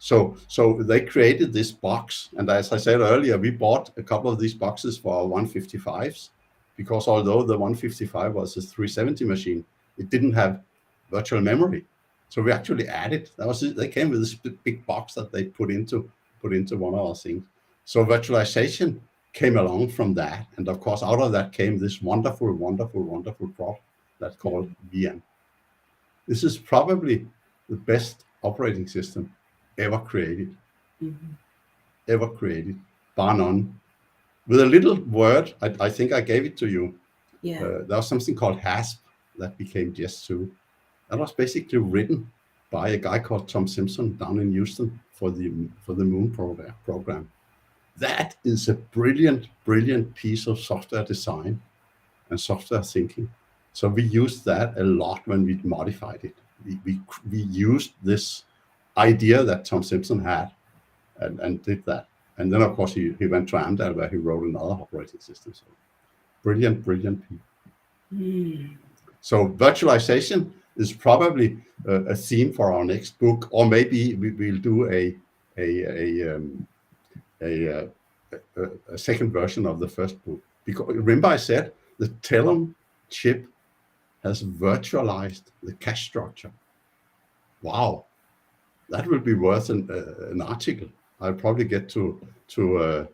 So they created this box, and as I said earlier, we bought a couple of these boxes for our 155s, because although the 155 was a 370 machine, it didn't have virtual memory. So we actually added. They came with this big box that they put into one of our things. So virtualization came along from that, and of course, out of that came this wonderful product that's called VM. This is probably the best operating system ever created, bar none. With a little word, I think I gave it to you. Yeah. There was something called HASP that became JES2. That was basically written by a guy called Tom Simpson down in Houston for the Moon program. That is a brilliant piece of software design and software thinking. So we used that a lot when we modified it. We used this idea that Tom Simpson had and did that. And then, of course, he went to Amdahl, where he wrote another operating system. So brilliant people. So virtualization is probably a theme for our next book, or maybe we'll do a second version of the first book. Because remember I said the Telum chip has virtualized the cache structure. Wow, that will be worth an article. I'll probably get to the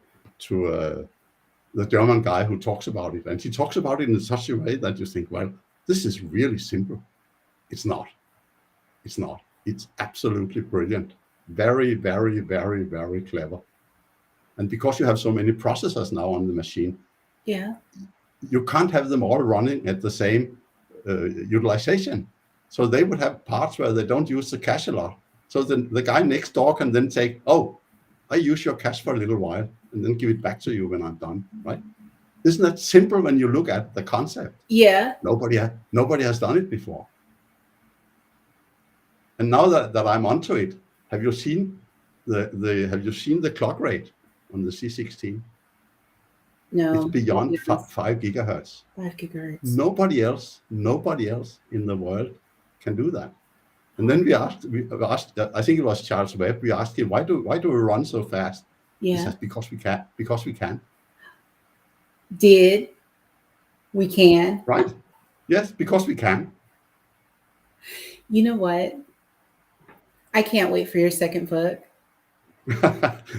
German guy who talks about it, and he talks about it in such a way that you think, well, this is really simple. It's not. It's absolutely brilliant. Very clever. And because you have so many processors now on the machine, you can't have them all running at the same utilization. So they would have parts where they don't use the cache a lot. So the guy next door can then say, oh, I use your cache for a little while and then give it back to you when I'm done, right? Isn't that simple when you look at the concept? Yeah. Nobody has done it before. And now that I'm onto it, have you seen the clock rate on the C16? No. It's beyond 5 gigahertz. 5 gigahertz. Nobody else in the world can do that. And then we asked, I think it was Charles Webb, we asked him, why do we run so fast? Yeah. He says, because we can. We can. Right. Yes, because we can. You know what? I can't wait for your second book.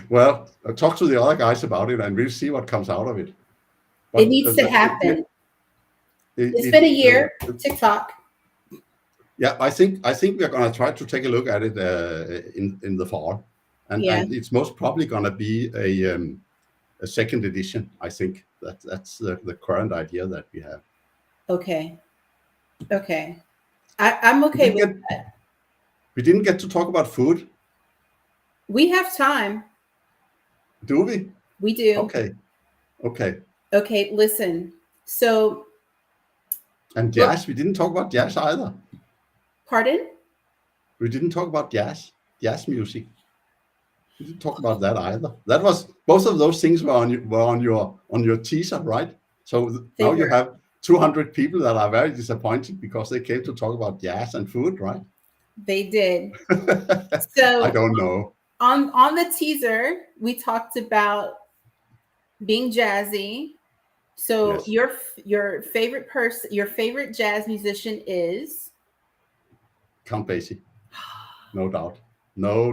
Well, I'll talk to the other guys about it and we'll see what comes out of it. But it needs to happen. It's been a year, TikTok. Yeah, I think we're going to try to take a look at it in the fall, and it's most probably going to be a second edition. I think that's the current idea that we have. Okay. I'm okay with that. We didn't get to talk about food. We have time. Do we? We do. Okay. Listen. So. And jazz. We didn't talk about jazz either. Pardon? We didn't talk about jazz music. We didn't talk about that either. That was both of those things were on your teaser, right? So now you have 200 people that are very disappointed because they came to talk about jazz and food, right? They did. So I don't know. On the teaser, we talked about being jazzy. So yes. your favorite person, your favorite jazz musician is 𝗪𝗪𝗏. No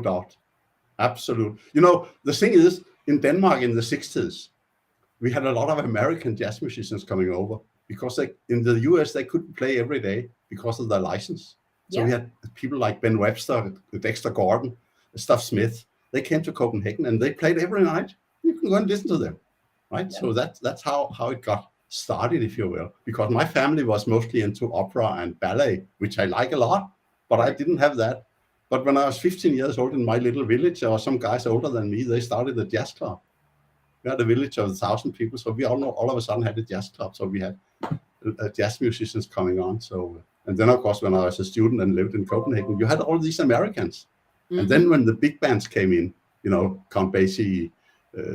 doubt. Absolute. You know, the thing is, in Denmark in the 60s, we had a lot of American jazz musicians coming over because in the US, they couldn't play every day because of their license. So we had people like Ben Webster, Dexter Gordon, Stuff Smith. They came to Copenhagen and they played every night. You can go and listen to them, right? Yeah. So that's how it got started, if you will. Because my family was mostly into opera and ballet, which I like a lot, but I didn't have that. But when I was 15 years old in my little village, there were some guys older than me, they started a jazz club. We had a village of 1,000 people, so we all of a sudden had a jazz club. So we had jazz musicians coming on. So, and then of course, when I was a student and lived in Copenhagen, you had all these Americans. Mm-hmm. And then when the big bands came in, you know, Count Basie,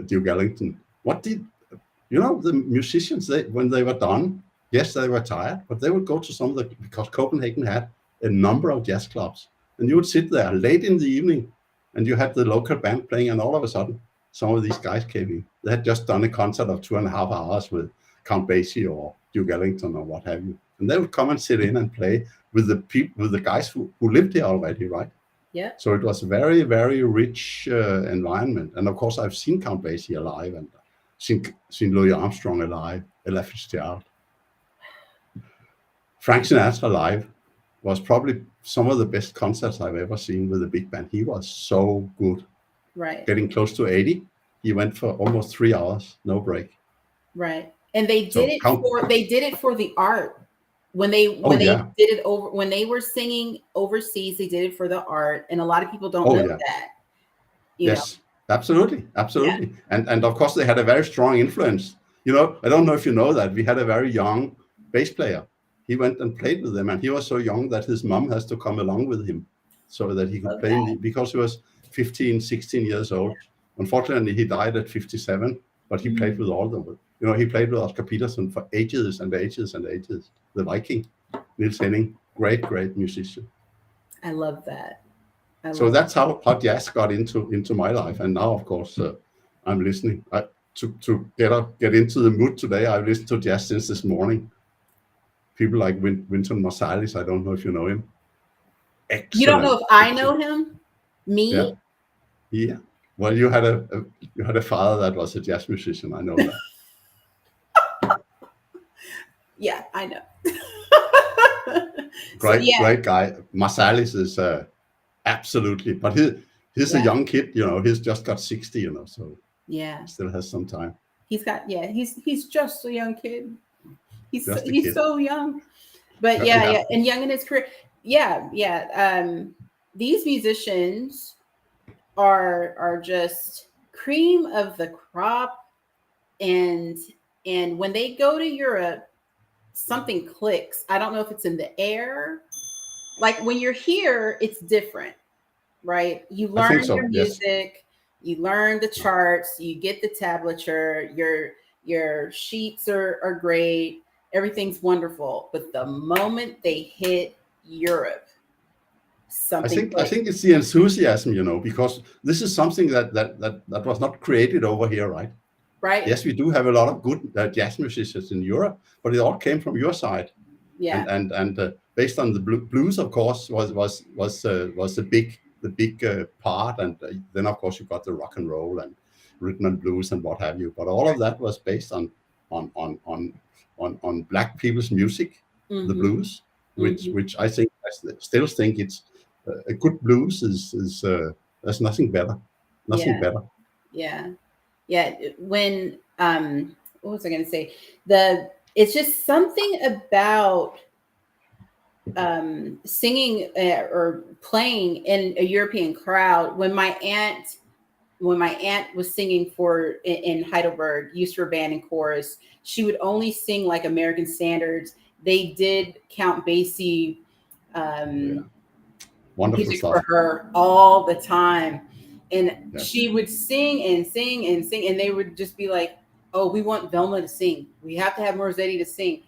Duke Ellington, the musicians, when they were done, yes, they were tired, but they would go to because Copenhagen had a number of jazz clubs. And you would sit there late in the evening and you had the local band playing, and all of a sudden, some of these guys came in. They had just done a concert of 2.5 hours with Count Basie or Duke Ellington or what have you, and they would come and sit in and play with the people, with the guys who lived here already, right? Yeah. So it was a very, very rich environment. And of course, I've seen Count Basie alive, and seen Louis Armstrong alive, Ella Fitzgerald. Frank Sinatra live was probably some of the best concerts I've ever seen with a big band. He was so good. Right. Getting close to 80, he went for almost 3 hours, no break. Right. And they did it for the art. When they did it over, when they were singing overseas, they did it for the art, and a lot of people don't know that. Yes, absolutely. Yeah. And of course they had a very strong influence. You know, I don't know if you know that we had a very young bass player. He went and played with them, and he was so young that his mom has to come along with him so that he could play because he was 15, 16 years old. Unfortunately, he died at 57, but he played with all of them. You know, he played with Oscar Peterson for ages and ages and ages. The Viking, Niels Henning, great musician. I love that. So that's how jazz got into my life. And now, of course, I'm listening. To get into the mood today, I've listened to jazz since this morning. People like Wynton Marsalis, I don't know if you know him. Excellent. You don't know if I know him? Me? Yeah. Well, you had a father that was a jazz musician. I know that. Yeah, I know. Great guy. Marsalis is absolutely, but he's a young kid, you know. He's just got 60, you know, so still has some time. He's just a young kid. He's so young, but and young in his career. These musicians are just cream of the crop, and when they go to Europe, something clicks. I don't know if it's in the air. Like when you're here, it's different, right? You learn your music, you learn the charts, you get the tablature, your sheets are great, everything's wonderful. But the moment they hit Europe, something I think it's the enthusiasm, you know, because this is something that was not created over here, right? Right. Yes, we do have a lot of good jazz musicians in Europe, but it all came from your side. Yeah. And based on the blues, of course, was the big part, and then of course you got the rock and roll and rhythm and blues and what have you. But all of that was based on black people's music, the blues, which I still think it's a good blues is there's nothing better, better. Yeah. When what was I going to say? It's just something about singing or playing in a European crowd. When my aunt was singing in Heidelberg, used for band and chorus, she would only sing like American standards. They did Count Basie music stuff for her all the time. And she would sing and sing and sing, and they would just be like, "Oh, we want Velma to sing. We have to have Rossetti to sing."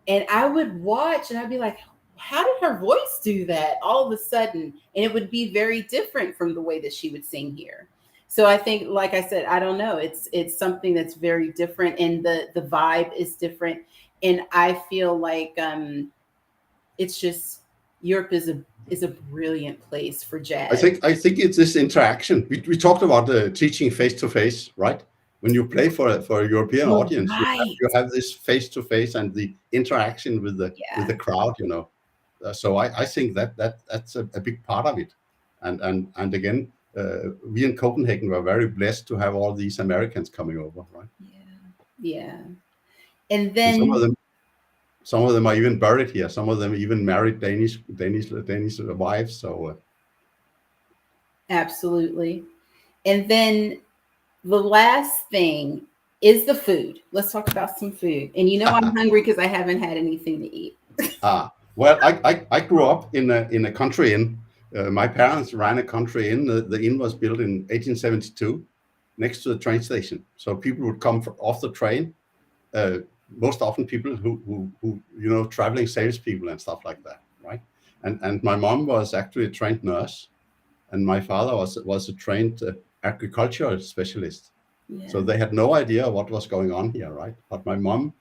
And I would watch, and I'd be like, "How did her voice do that all of a sudden?" And it would be very different from the way that she would sing here. So I think, like I said, I don't know. It's something that's very different, and the vibe is different. And I feel like it's just Europe is a brilliant place for jazz. I think it's this interaction. We talked about teaching face to face, right? When you play for a European audience, you have this face to face and the interaction with the crowd, you know. So I think that's a big part of it. And again, we in Copenhagen were very blessed to have all these Americans coming over, right? Yeah. And then some of them are even buried here. Some of them even married Danish wives. So absolutely. And then the last thing is the food. Let's talk about some food. And you know I'm hungry because I haven't had anything to eat. Well, I grew up in a country inn. My parents ran a country inn. The inn was built in 1872 next to the train station. So people would come off the train. Most often people who you know, traveling salespeople and stuff like that, right? And my mom was actually a trained nurse, and my father was a trained agricultural specialist. Yeah. So they had no idea what was going on here, right? But my mom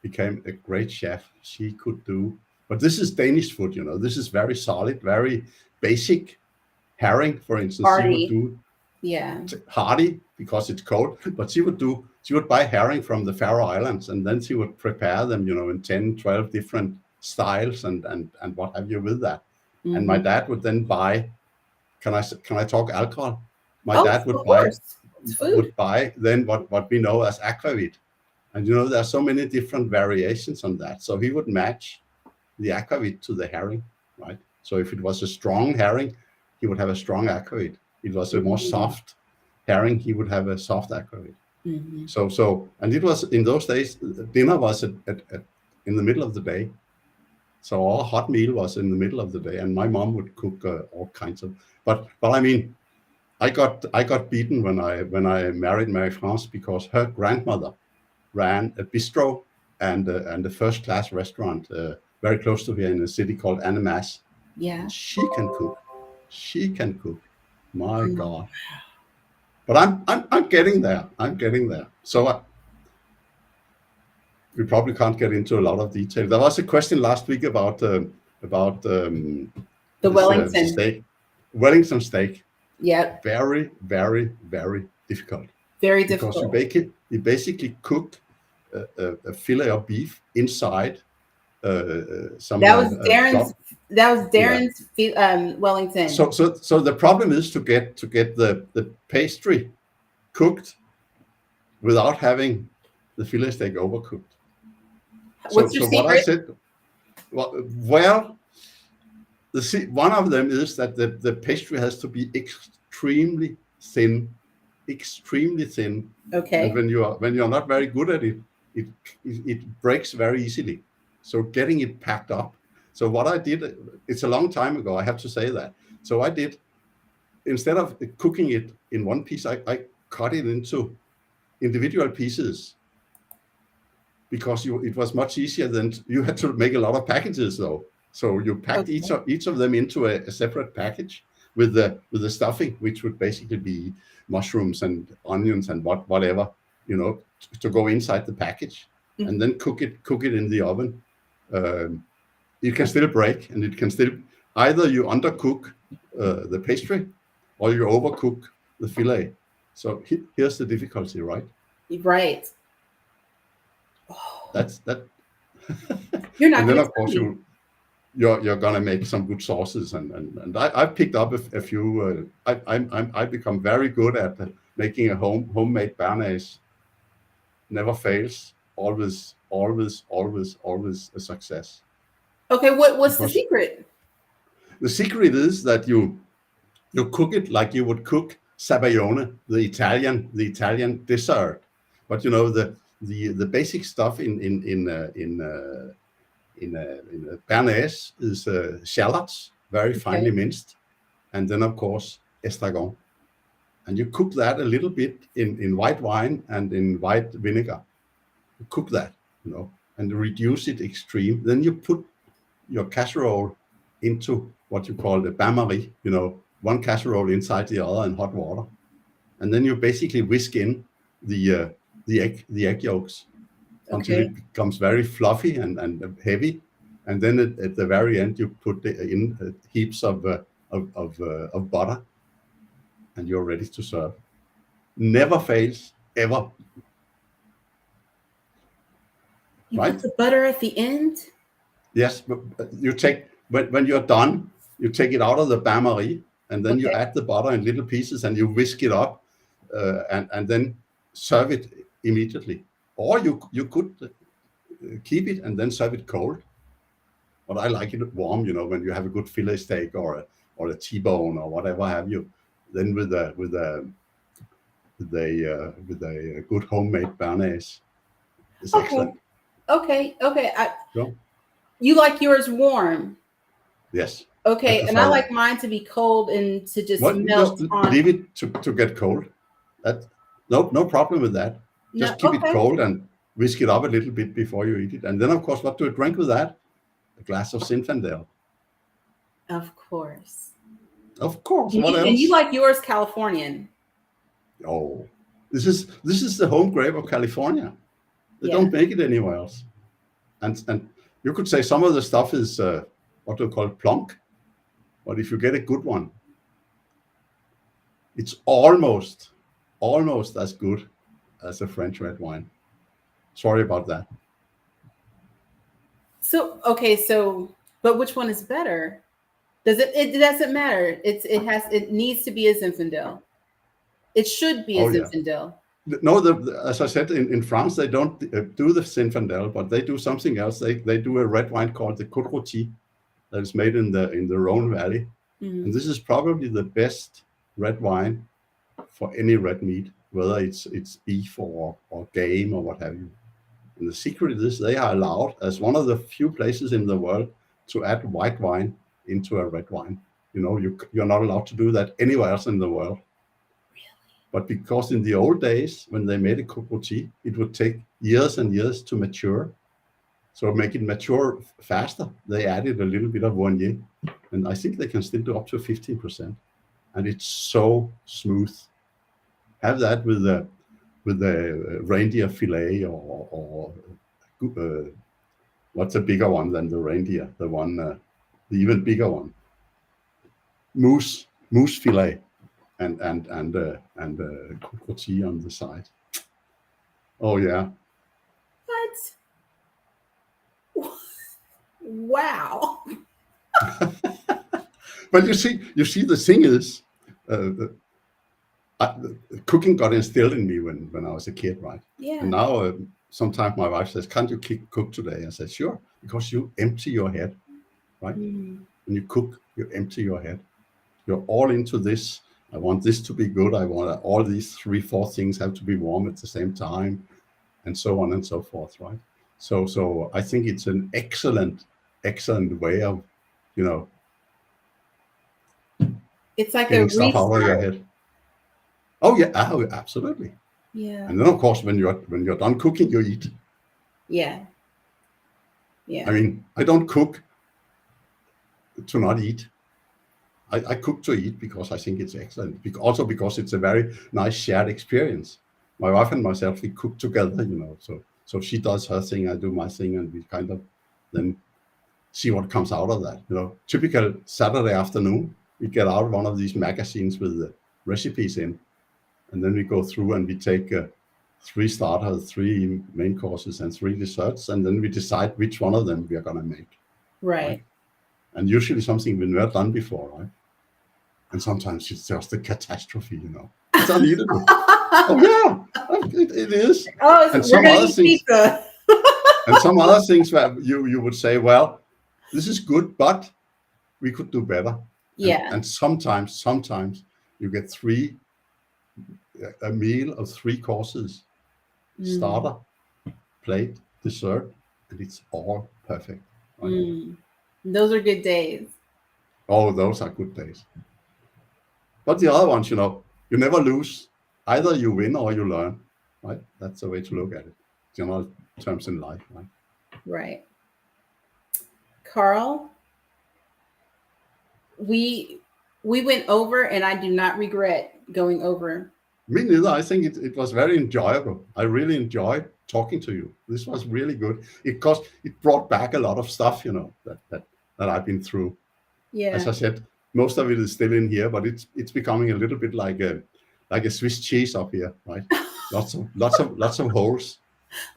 became a great chef. She could do, but this is Danish food, you know. This is very solid, very basic. Herring, for instance, Hardy. she would do hardy because it's cold, but she would buy herring from the Faroe Islands, and then she would prepare them, you know, in 10, 12 different styles and what have you with that. Mm-hmm. And my dad would then buy, can I talk alcohol? My dad would buy then what we know as aquavit. And you know, there are so many different variations on that. So he would match the aquavit to the herring, right? So if it was a strong herring, he would have a strong aquavit. It was a more soft herring, he would have a soft aquavit. Mm-hmm. So, and it was in those days, dinner was in the middle of the day. So our hot meal was in the middle of the day, and my mom would cook all kinds of. But I mean, I got beaten when I married 𝗪cie𝗿𝗏𝗱 because her grandmother ran a bistro and a first-class restaurant very close to here in a city called Annemasse. Yeah, and she can cook. She can cook. My God. But I'm getting there. I'm getting there. So we probably can't get into a lot of detail. There was a question last week about the Wellington steak. Wellington steak. Yeah. Very, very, very difficult. Very difficult. Because you basically cook a fillet of beef inside some. That was Darren's. Wellington. So the problem is to get the pastry cooked without having the fillet steak overcooked. What's your secret? What I said, well, one of them is that the pastry has to be extremely thin. Okay. And when you're not very good at it, it breaks very easily. So getting it packed up. So what I did, it's a long time ago, I have to say that. So I did, instead of cooking it in one piece, I cut it into individual pieces, because it was much easier than you had to make a lot of packages though. So you packed each of them into a separate package with the stuffing, which would basically be mushrooms and onions and whatever, you know, to go inside the package, and then cook it in the oven. It can still break, and it can still, either you undercook the pastry or you overcook the fillet. So here's the difficulty, right? Right. That's that. You're not. And then of course you're gonna make some good sauces, and I picked up a few. I become very good at making a homemade béarnaise. Never fails. Always a success. Okay, what's the secret? The secret is that you cook it like you would cook sabaglione, the Italian dessert. But you know, the basic stuff in béarnaise is shallots, very finely minced, and then of course estragon. And you cook that a little bit in white wine and in white vinegar. You cook that, you know, and reduce it extreme. Then you put your casserole into what you call the bain-marie, you know, one casserole inside the other in hot water, and then you basically whisk in the egg yolks until it becomes very fluffy and heavy, and then at the very end you put in heaps of butter, and you're ready to serve. Never fails, ever. You put the butter at the end? Yes, but you take, when you're done, you take it out of the bain-marie, and then you add the butter in little pieces, and you whisk it up, and then serve it immediately. Or you could keep it and then serve it cold. But I like it warm, you know, when you have a good fillet steak or a T-bone or whatever have you. Then with a good homemade béarnaise, it's excellent. Okay. You like yours warm? Yes. Okay, and I like mine to be cold and to just melt just on. Leave it to get cold. That no problem with that. Just keep it cold and whisk it up a little bit before you eat it. And then of course, what do you drink with that? A glass of Zinfandel. Of course. Of course. And What else? And you like yours Californian. Oh, this is the home grape of California. They Yeah. don't make it anywhere else. And you could say some of the stuff is what do you call it, plonk. But if you get a good one, it's almost as good as a French red wine. Sorry about that. So okay, but which one is better? It doesn't matter. It needs to be a Zinfandel. It should be a Zinfandel. No, as I said, in France they don't do the Zinfandel, but they do something else. They do a red wine called the 𝗬𝘅𝗀𝗃 that is made in the Rhone Valley, and this is probably the best red wine for any red meat, whether it's beef or game or what have you. And the secret is they are allowed, as one of the few places in the world, to add white wine into a red wine. You know, you're not allowed to do that anywhere else in the world. But because in the old days, when they made a 𝗬𝘅𝗃, it would take years and years to mature. So make it mature faster, they added a little bit of 𝗦𝘂𝗀𝗽𝗏. And I think they can still do up to 15%. And it's so smooth. Have that with the reindeer fillet or what's a bigger one than the reindeer? The one, the even bigger one. Moose fillet. And 𝗬𝘅𝗃 on the side. Oh yeah. What? Wow. But you see, the thing is, cooking got instilled in me when I was a kid, right? Yeah. And now sometimes my wife says, "Can't you cook today?" I said, "Sure," because you empty your head, right? When you cook, you empty your head. You're all into this. I want this to be good. I want all these 3-4 things have to be warm at the same time, and so on and so forth, right? So I think it's an excellent way of, you know, it's like getting a stuff out of your head. Oh yeah, absolutely. Yeah. And then of course when you're done cooking, you eat. Yeah. Yeah. I mean, I don't cook to not eat. I cook to eat because I think it's excellent. Also because it's a very nice shared experience. My wife and myself, we cook together, you know. So she does her thing, I do my thing, and we kind of then see what comes out of that. You know, typical Saturday afternoon, we get out one of these magazines with the recipes in, and then we go through and we take 3 starters, 3 main courses, and 3 desserts, and then we decide which one of them we are going to make. Right. And usually something we've never done before, right? And sometimes it's just a catastrophe, you know. It's uneatable. Oh yeah, it is. Oh, and some other things. Pizza. And some other things where you would say, well, this is good, but we could do better. Yeah. And sometimes you get a meal of 3 courses, starter, plate, dessert, and it's all perfect. Right? Those are good days. Oh, those are good days. But the other ones, you know, you never lose. Either you win or you learn, right? That's the way to look at it. General terms in life, right? Right. Karl, we went over, and I do not regret going over. Me neither. I think it was very enjoyable. I really enjoyed talking to you. This was really good because it brought back a lot of stuff, you know, that I've been through. Yeah. As I said, most of it is still in here, but it's becoming a little bit like a Swiss cheese up here, right? lots of holes.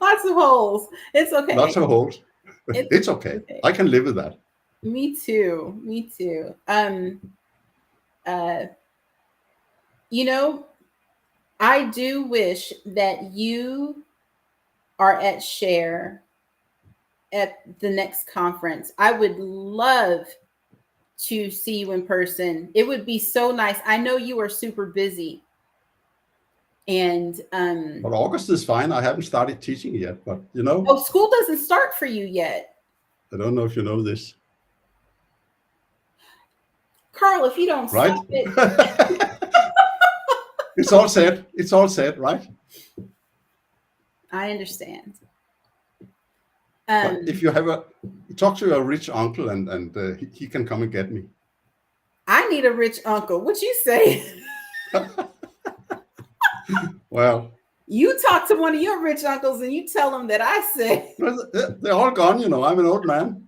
Lots of holes. It's okay. Lots of holes. It's okay. I can live with that. Me too. You know, I do wish that you are at Share at the next conference. I would love to see you in person. It would be so nice. I know you are super busy. And but August is fine. I haven't started teaching yet, but you know. Oh, school doesn't start for you yet. I don't know if you know this. Karl, if you don't stop it. It's all set. It's all set, right? I understand. But if you have talk to your rich uncle and he can come and get me. I need a rich uncle. What you say? Well, you talk to one of your rich uncles and you tell them that I say. They're all gone, you know. I'm an old man.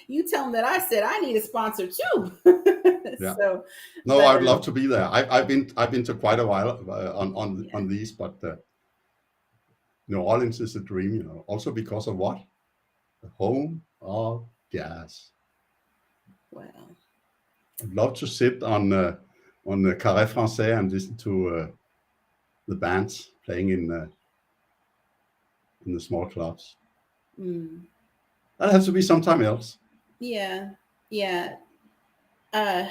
You tell them that I said I need a sponsor too. Yeah. So, no, I would love to be there. I've been to quite a while on these, but New Orleans is a dream, you know. Also because of what? The home of jazz. Wow. I'd love to sit on the Carré Français and listen to the bands playing in the small clubs. That has to be sometime else. Yeah, yeah. But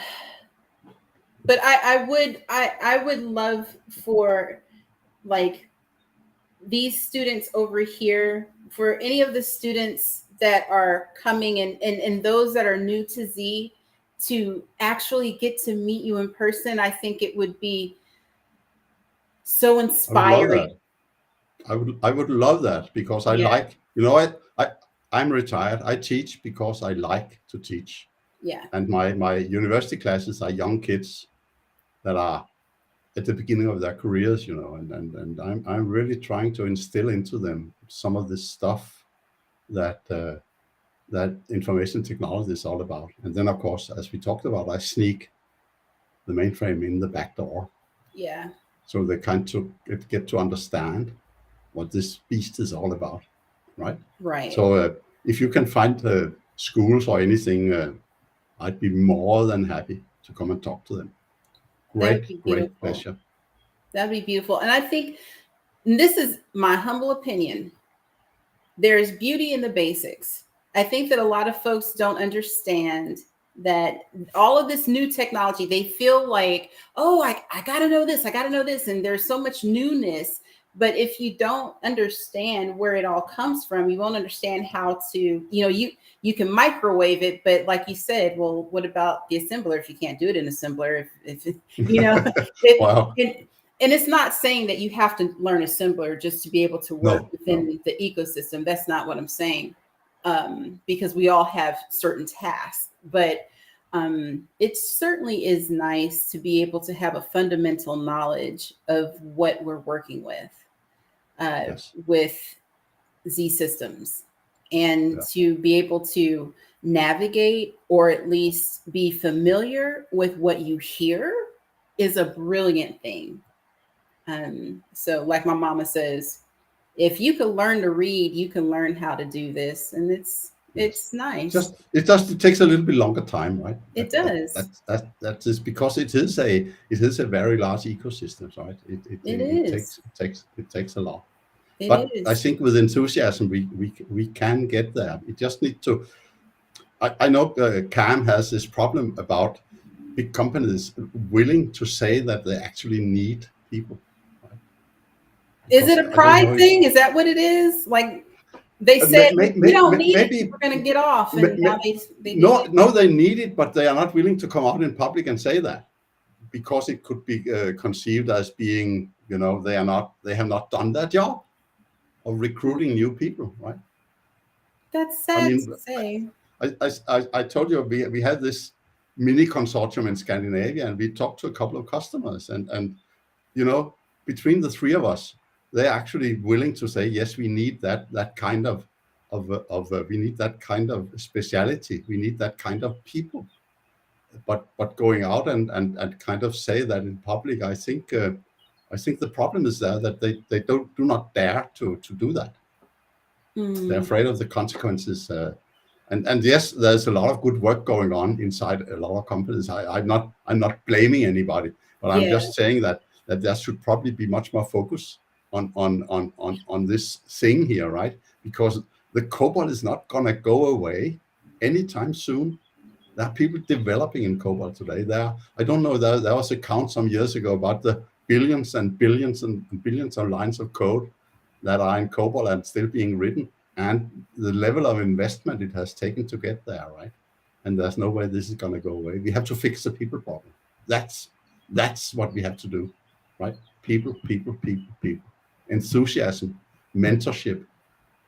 I would love for like these students over here, for any of the students that are coming and those that are new to Z, to actually get to meet you in person. I think it would be so inspiring. I would love that because I like, you know, I'm retired. I teach because I like to teach. Yeah. And my university classes are young kids that are at the beginning of their careers, you know, and I'm really trying to instill into them some of this stuff that that information technology is all about. And then, of course, as we talked about, I sneak the mainframe in the back door. Yeah. So they kind of get to understand what this beast is all about, right? Right. So if you can find schools or anything, I'd be more than happy to come and talk to them. Great pleasure. That'd be beautiful. And I think, and this is my humble opinion, there's beauty in the basics. I think that a lot of folks don't understand that all of this new technology, they feel like, oh, I got to know this. I got to know this. And there's so much newness. But if you don't understand where it all comes from, you won't understand how to, you know, you can microwave it. But like you said, well, what about the assembler if you can't do it in assembler? If you know, Wow. And it's not saying that you have to learn assembler just to be able to work within the ecosystem. That's not what I'm saying, because we all have certain tasks. But it certainly is nice to be able to have a fundamental knowledge of what we're working with Z Systems, and to be able to navigate or at least be familiar with what you hear is a brilliant thing. So like my mama says, if you can learn to read, you can learn how to do this. And it's nice. It takes a little bit longer time, right? It does. That is because it is a very large ecosystem, right? It takes a lot. But I think with enthusiasm, we can get there. We just need to. I know CAM has this problem about big companies willing to say that they actually need people. Right? Is it a pride thing? Is that what it is? Like they said, we don't need it. We're going to get off. And now they need it, but they are not willing to come out in public and say that, because it could be conceived as being, you know, they have not done their job of recruiting new people, right? That's sad to say. I told you we had this mini consortium in Scandinavia, and we talked to a couple of customers, and you know, between the three of us, they're actually willing to say, yes, we need that kind of we need that kind of speciality, we need that kind of people, but going out and kind of say that in public, I think the problem is there that they do not dare to do that. They're afraid of the consequences. And yes, there's a lot of good work going on inside a lot of companies. I'm not blaming anybody, but I'm just saying that there should probably be much more focus on this thing here, right? Because the COBOL is not going to go away anytime soon. There are people developing in COBOL today. I don't know, there was a count some years ago about the billions and billions and billions of lines of code that are in COBOL and still being written, and the level of investment it has taken to get there, right? And there's no way this is going to go away. We have to fix the people problem. That's what we have to do, right? People. Enthusiasm, mentorship,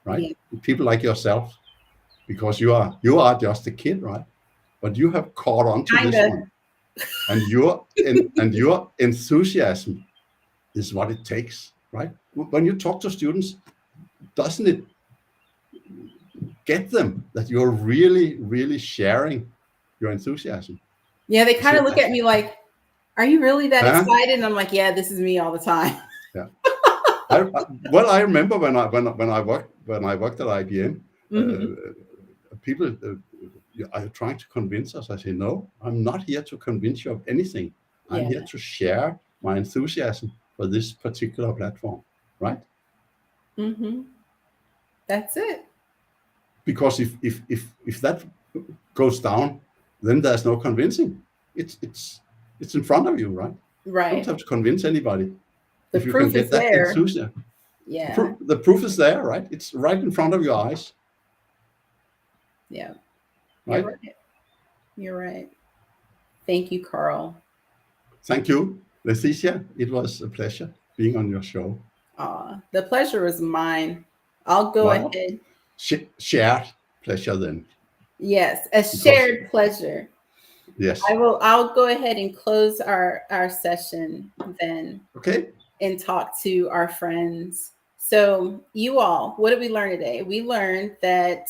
right? People like yourself, because you are just a kid, right? but you have caught on to this Kinda. one, and your enthusiasm is what it takes, right? When you talk to students, doesn't it get them that you're really, really sharing your enthusiasm? Yeah, they kind of look at me like, "Are you really that excited?" And I'm like, "Yeah, this is me all the time." Yeah. I remember when I worked at IBM, people are trying to convince us. I say, no, I'm not here to convince you of anything. I'm here to share my enthusiasm for this particular platform, right? That's it. Because if that goes down, then there's no convincing. It's in front of you, right? Right. You don't have to convince anybody. The if you can get that there. enthusiasm. Yeah. The proof is there, right? It's right in front of your eyes. Yeah. Right? You're right. Thank you, Karl. Thank you, 𝗪𝗍𝗍. It was a pleasure being on your show. The pleasure is mine. I'll go ahead. Shared pleasure then. Yes, a shared pleasure. Yes. I'll go ahead and close our session then. Okay. And talk to our friends. So you all, what did we learn today? We learned that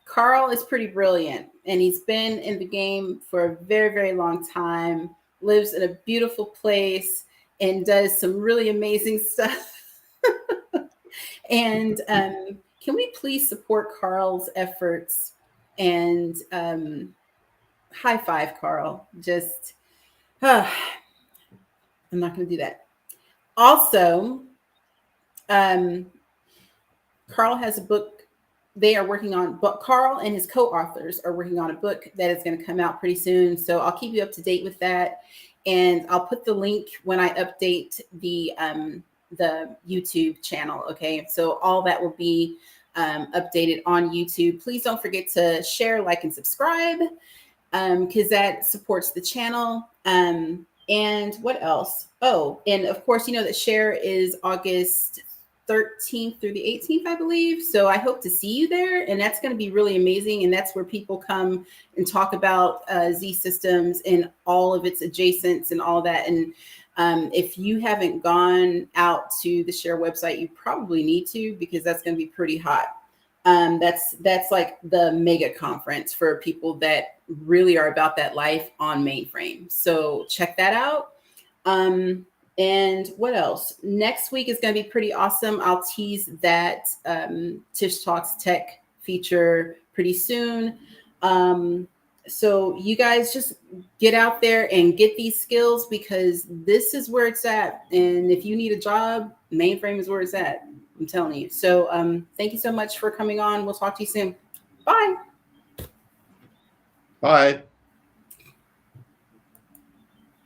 Karl is pretty brilliant, and he's been in the game for a very, very long time, lives in a beautiful place, and does some really amazing stuff. And can we please support Karl's efforts and high five, Karl? Just, I'm not going to do that. Also, Karl has a book they are working on, but Karl and his co-authors are working on a book that is going to come out pretty soon. So I'll keep you up to date with that. And I'll put the link when I update the YouTube channel. Okay. So all that will be updated on YouTube. Please don't forget to share, like, and subscribe because that supports the channel. And what else? Oh, and of course, you know that Share is August 13th through the 18th, I believe. So I hope to see you there. And that's going to be really amazing. And that's where people come and talk about Z Systems and all of its adjacents and all that. And if you haven't gone out to the Share website, you probably need to, because that's going to be pretty hot. That's like the mega conference for people that really are about that life on mainframe. So check that out. And what else? Next week is going to be pretty awesome. I'll tease that Tish Talks Tech feature pretty soon. So you guys just get out there and get these skills, because this is where it's at. And if you need a job, mainframe is where it's at. I'm telling you. So thank you so much for coming on. We'll talk to you soon. Bye. Bye.